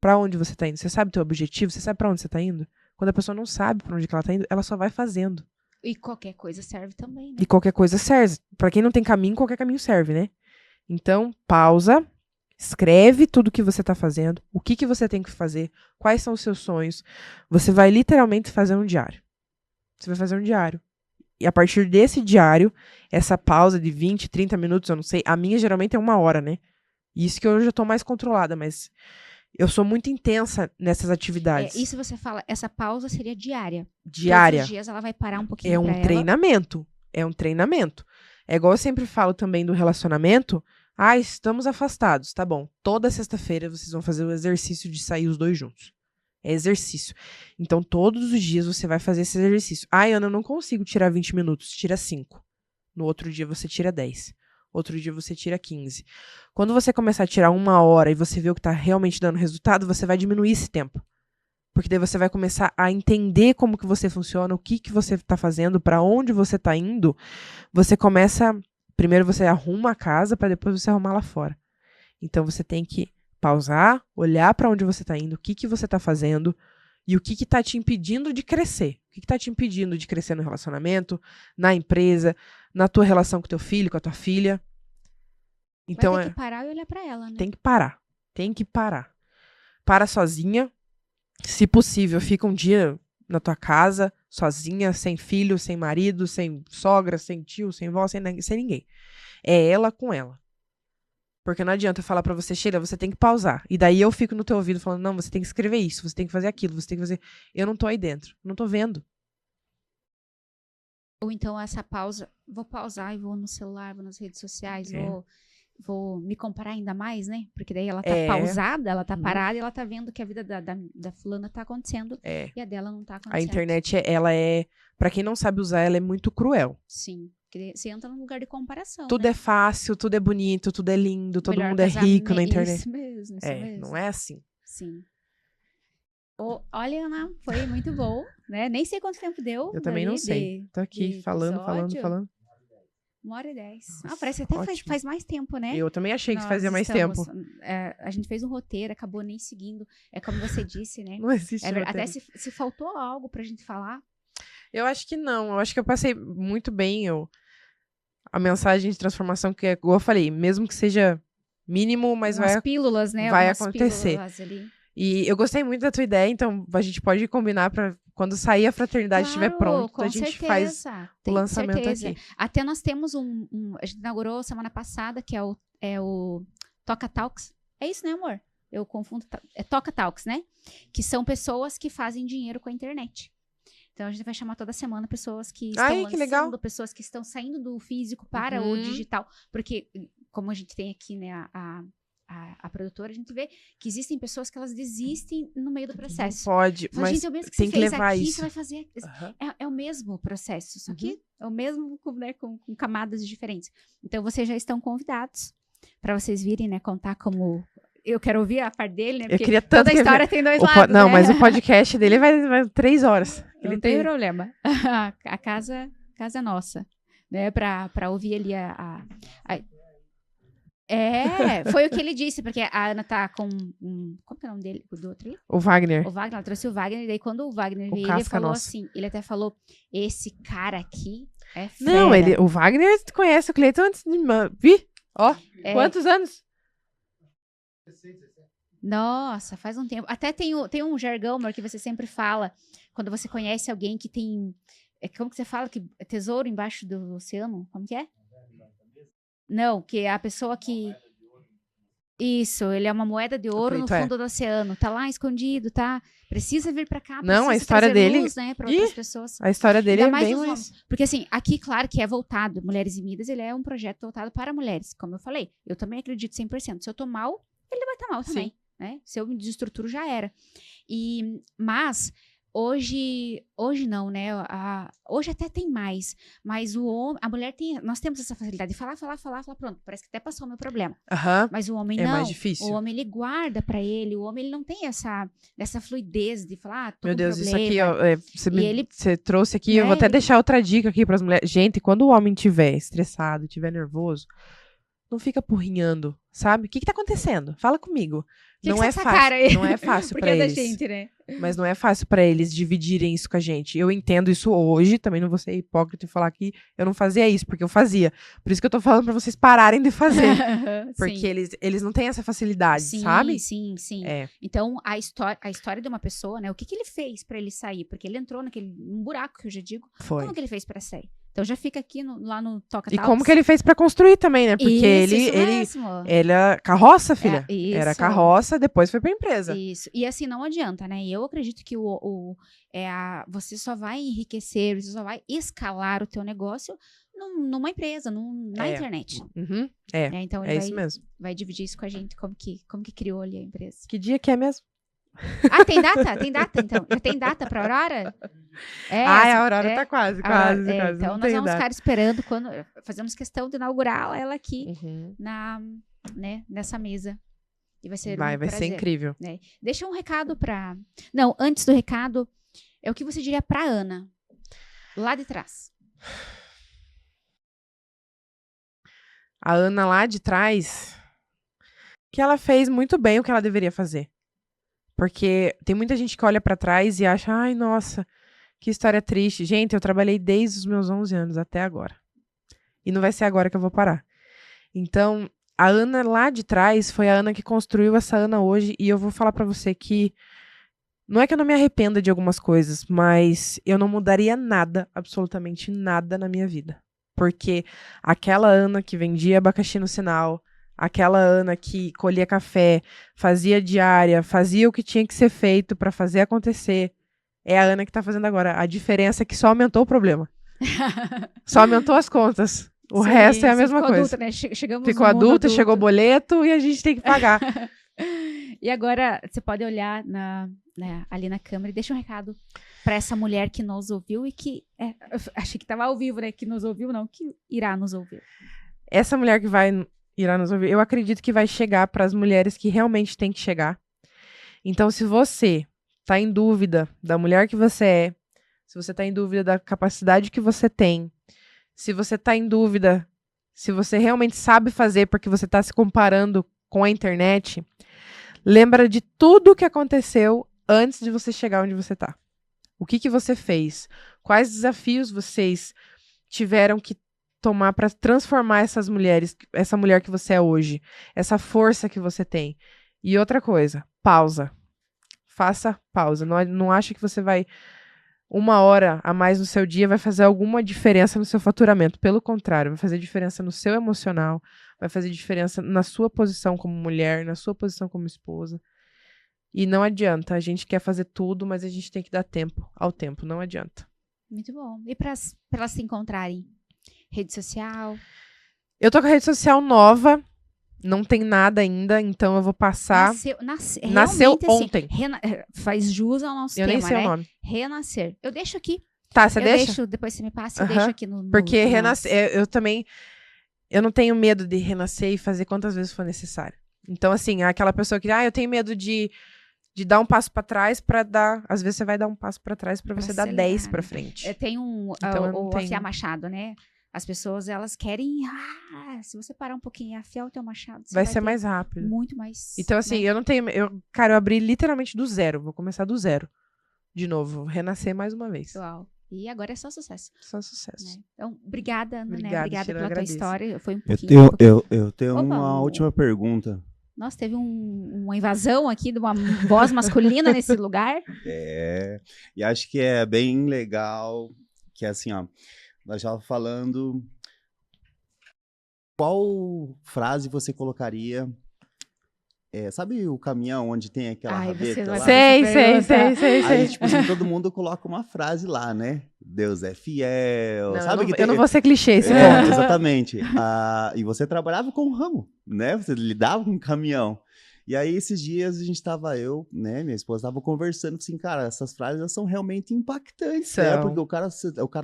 Pra onde você tá indo? Você sabe o teu objetivo? Você sabe pra onde você tá indo? Quando a pessoa não sabe pra onde que ela tá indo, ela só vai fazendo. E qualquer coisa serve também, né? E qualquer coisa serve. Pra quem não tem caminho, qualquer caminho serve, né? Então, pausa. Escreve tudo o que você está fazendo, o que você tem que fazer, quais são os seus sonhos. Você vai literalmente fazer um diário. Você vai fazer um diário. E a partir desse diário, essa pausa de 20, 30 minutos, eu não sei, a minha geralmente é 1 hora, né? Isso que eu já estou mais controlada, mas eu sou muito intensa nessas atividades. Isso você fala, essa pausa seria diária. Diária. Todos os dias ela vai parar um pouquinho É um treinamento. É um treinamento. É igual eu sempre falo também do relacionamento. Ah, estamos afastados, tá bom. Toda sexta-feira vocês vão fazer o exercício de sair os 2 juntos. É exercício. Então, todos os dias você vai fazer esse exercício. Ah, Ana, eu não consigo tirar 20 minutos. Tira 5. No outro dia você tira 10. Outro dia você tira 15. Quando você começar a tirar 1 hora e você vê o que tá realmente dando resultado, você vai diminuir esse tempo. Porque daí você vai começar a entender como que você funciona, o que você tá fazendo, pra onde você tá indo. Você começa... Primeiro você arruma a casa para depois você arrumar lá fora. Então você tem que pausar, olhar para onde você está indo, o que você está fazendo e o que está te impedindo de crescer. O que está te impedindo de crescer no relacionamento, na empresa, na tua relação com teu filho, com a tua filha. Então, vai ter que parar e olhar para ela, né? Tem que parar. Tem que parar. Para sozinha. Se possível, fica um dia na tua casa, sozinha, sem filho, sem marido, sem sogra, sem tio, sem vó, sem ninguém. É ela com ela. Porque não adianta eu falar pra você, Sheila, você tem que pausar. E daí eu fico no teu ouvido falando, não, você tem que escrever isso, você tem que fazer aquilo, você tem que fazer... Eu não tô aí dentro, não tô vendo. Ou então essa pausa, vou pausar e vou no celular, vou nas redes sociais, vou me comparar ainda mais, né? Porque daí ela tá pausada, ela tá parada e ela tá vendo que a vida da fulana tá acontecendo e a dela não tá acontecendo. A internet, ela é... Pra quem não sabe usar, ela é muito cruel. Sim. Porque você entra num lugar de comparação, Tudo né? é fácil, tudo é bonito, tudo é lindo, todo Melhor mundo é rico na internet. Isso mesmo, isso mesmo. Não é assim. Sim. Olha, Ana, foi muito bom, né? Nem sei quanto tempo deu. Eu também não sei. Tô aqui falando. 1h10. Parece que até faz mais tempo, né? Eu também achei que fazia mais tempo. A gente fez um roteiro, acabou nem seguindo. É como você disse, né? Não existe roteiro. Até se faltou algo pra gente falar. Eu acho que não. Eu acho que eu passei muito bem. a mensagem de transformação que, igual eu falei, mesmo que seja mínimo, mas Umas pílulas, né? vai Algumas acontecer. pílulas ali. E eu gostei muito da tua ideia, então a gente pode combinar para quando sair a fraternidade estiver pronto, com a gente certeza. faz o Tem lançamento certeza. aqui. Até nós temos a gente inaugurou semana passada, que é o Toca Talks. É isso, né, amor? Eu confundo. É Toca Talks, né? Que são pessoas que fazem dinheiro com a internet. Então a gente vai chamar toda semana pessoas que estão Ai, lançando, que legal. pessoas que estão saindo do físico para o digital. Porque, como a gente tem aqui, né, a produtora, a gente vê que existem pessoas que elas desistem no meio do processo. Pode, Fala, mas gente, é o mesmo que tem você que fez levar aqui, isso. você vai fazer. É o mesmo processo, só que Uhum. é o mesmo com camadas diferentes. Então, vocês já estão convidados para vocês virem, né, contar como... Eu quero ouvir a parte dele, né? Eu Porque queria tanto toda a história tem dois lados, Não, né? mas o podcast dele vai 3 horas. Não tem problema. A casa é nossa, né? Para ouvir ali foi o que ele disse, porque a Ana tá com qual que é o nome dele, do outro ali? O Wagner. O Wagner, ela trouxe o Wagner, e daí quando o Wagner O veio, ele casca falou nossa. assim, ele até falou, esse cara aqui é fera. Não, o Wagner conhece o Cleiton antes de... Vi? Ó, quantos anos? Nossa, faz um tempo. Até tem um jargão, amor, que você sempre fala, quando você conhece alguém que tem... Como que você fala? Que é tesouro embaixo do oceano? Como que é? Não, que é a pessoa que... Isso, ele é uma moeda de ouro no fundo do oceano. Tá lá escondido, tá? Precisa vir pra cá. Não, a história dele... luz, né, pra outras pessoas. A história dele Ainda é bem mais mais... Porque assim, aqui, claro que é voltado. Mulheres e Midas, ele é um projeto voltado para mulheres. Como eu falei, eu também acredito 100%. Se eu tô mal, ele vai estar mal também. Sim. Né? Se eu me desestruturo, já era. Mas... Hoje não, né? Hoje até tem mais, mas a mulher tem, nós temos essa facilidade de falar, pronto, parece que até passou o meu problema. Mas o homem não. É mais difícil. O homem, ele guarda pra ele, o homem, ele não tem essa fluidez de falar, tô Meu com Deus, problema. isso aqui, ó, você trouxe aqui, eu vou né, até deixar outra dica aqui pras mulheres. Gente, quando o homem estiver estressado, estiver nervoso, não fica porrinhando, sabe? O que tá acontecendo? Fala comigo. Não é fácil, não é fácil pra eles. Gente, né? Mas não é fácil pra eles dividirem isso com a gente. Eu entendo isso hoje, também não vou ser hipócrita e falar que eu não fazia isso, porque eu fazia. Por isso que eu tô falando pra vocês pararem de fazer. Porque eles não têm essa facilidade, sabe? Sim. É. Então, a história de uma pessoa, né? O que ele fez pra ele sair? Porque ele entrou num buraco, que eu já digo. Foi. Como que ele fez pra sair? Então, já fica aqui lá no Toca E Talks. como que ele fez pra construir também, né? Porque isso ele era carroça, filha. Isso. Era carroça, depois foi pra empresa. Isso. E assim, não adianta, né? E eu acredito que você só vai enriquecer, você só vai escalar o teu negócio numa empresa, na internet. Uhum. Então, ele isso mesmo. vai dividir isso com a gente, como que criou ali a empresa. Que dia que é mesmo? Ah, tem data? Tem data, então. Já tem data pra Aurora? A Aurora tá quase. Então, nós vamos ficar esperando quando... Fazemos questão de inaugurar ela aqui, nessa mesa. E vai ser vai ser incrível. Né? Deixa um recado pra... Não, antes do recado, é o que você diria pra Ana, lá de trás. A Ana lá de trás, que ela fez muito bem o que ela deveria fazer. Porque tem muita gente que olha pra trás e acha, ai, nossa, que história triste. Gente, eu trabalhei desde os meus 11 anos até agora. E não vai ser agora que eu vou parar. Então, a Ana lá de trás foi a Ana que construiu essa Ana hoje. E eu vou falar pra você que não é que eu não me arrependa de algumas coisas, mas eu não mudaria nada, absolutamente nada na minha vida. Porque aquela Ana que vendia abacaxi no sinal, aquela Ana que colhia café, fazia diária, fazia o que tinha que ser feito pra fazer acontecer, é a Ana que tá fazendo agora. A diferença é que só aumentou o problema. Só aumentou as contas. O resto é a mesma coisa. Adulta, né? Ficou adulta, chegou o boleto e a gente tem que pagar. E agora, você pode olhar ali na câmera e deixa um recado para essa mulher que nos ouviu e que... achei que estava ao vivo, né? Que nos ouviu, não, que irá nos ouvir. Essa mulher que irá nos ouvir, eu acredito que vai chegar para as mulheres que realmente tem que chegar. Então, se você tá em dúvida da mulher que você é, se você tá em dúvida da capacidade que você tem, se você tá em dúvida se você realmente sabe fazer porque você tá se comparando com a internet, lembra de tudo o que aconteceu antes de você chegar onde você tá. O que você fez? Quais desafios vocês tiveram que tomar pra transformar essas mulheres, essa mulher que você é hoje, essa força que você tem. E outra coisa, pausa. Faça pausa. Não acha que você vai 1 hora a mais no seu dia vai fazer alguma diferença no seu faturamento. Pelo contrário, vai fazer diferença no seu emocional, vai fazer diferença na sua posição como mulher, na sua posição como esposa. E não adianta, a gente quer fazer tudo, mas a gente tem que dar tempo ao tempo, não adianta. Muito bom. E para elas se encontrarem? Rede social? Eu tô com a rede social nova, não tem nada ainda, então eu vou passar. Nasceu ontem. Faz jus ao nosso eu tema, nem sei né? o nome. Renascer. Eu deixo aqui. Tá, você deixa? Depois você me passa, eu deixo aqui no Porque no renascer, eu também, eu não tenho medo de renascer e fazer quantas vezes for necessário. Então, assim, aquela pessoa que, eu tenho medo de dar um passo pra trás pra dar. Às vezes você vai dar um passo pra trás pra você dar 10 pra frente. Tem Então, o afiar machado, né? As pessoas, elas querem. Se você parar um pouquinho e afiar o teu machado, você vai ser mais rápido. Muito mais. Então, assim, eu não tenho. Cara, eu abri literalmente do zero. Vou começar do zero. De novo. Renascer mais uma vez. Uau. E agora é só sucesso. Só sucesso. Né? Então, obrigada, Ana. Obrigada Sheila, pela tua história. Foi Eu tenho uma última pergunta. Nossa, teve uma invasão aqui de uma voz masculina nesse lugar. E acho que é bem legal que assim, nós já falando, qual frase você colocaria? Sabe o caminhão onde tem aquela rabeta lá? Sei. Aí, tipo assim, todo mundo coloca uma frase lá, né? Deus é fiel. Não, sabe eu não vou ser clichê esse ponto. Exatamente. E você trabalhava com ramo, né? Você lidava com um caminhão. E aí, esses dias, a gente tava, minha esposa tava conversando, assim, cara, essas frases elas são realmente impactantes, né? Porque o cara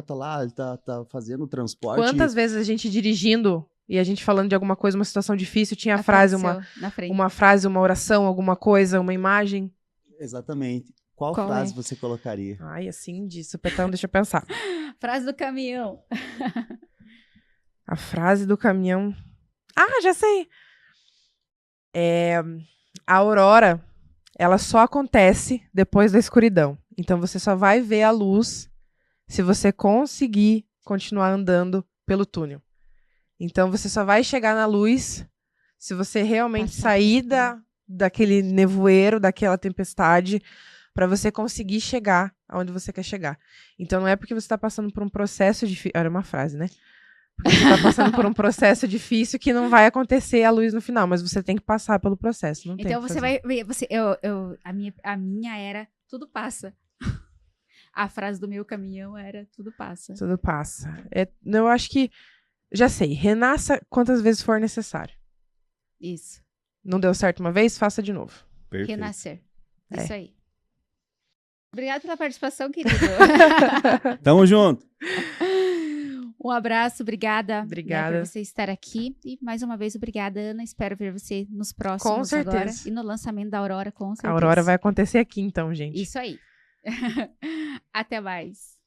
tá lá, ele tá fazendo o transporte. Quantas vezes a gente dirigindo e a gente falando de alguma coisa, uma situação difícil, tinha a frase, uma frase, uma oração, alguma coisa, uma imagem? Exatamente. Qual frase você colocaria? Ai, assim, de supetão, deixa eu pensar. Frase do caminhão. A frase do caminhão. Já sei! A aurora, ela só acontece depois da escuridão. Então, você só vai ver a luz se você conseguir continuar andando pelo túnel. Então, você só vai chegar na luz se você realmente sair daquele nevoeiro, daquela tempestade, para você conseguir chegar aonde você quer chegar. Então, não é porque você está passando por um processo difícil. Era uma frase, né? Porque você está passando por um processo difícil que não vai acontecer a luz no final, mas você tem que passar pelo processo. Não então, tem você vai ver. A minha era tudo passa. A frase do meu caminhão era tudo passa. Tudo passa. Eu acho que. Já sei, renasça quantas vezes for necessário. Isso. Não deu certo uma vez? Faça de novo. Perfeito. Renascer. Isso aí. Obrigada pela participação, querido. Tamo junto. Um abraço, obrigada. Obrigada. Por você estar aqui. E mais uma vez, obrigada, Ana. Espero ver você nos próximos com certeza. Agora. E no lançamento da Aurora, com certeza. A Aurora vai acontecer aqui, então, gente. Isso aí. Até mais.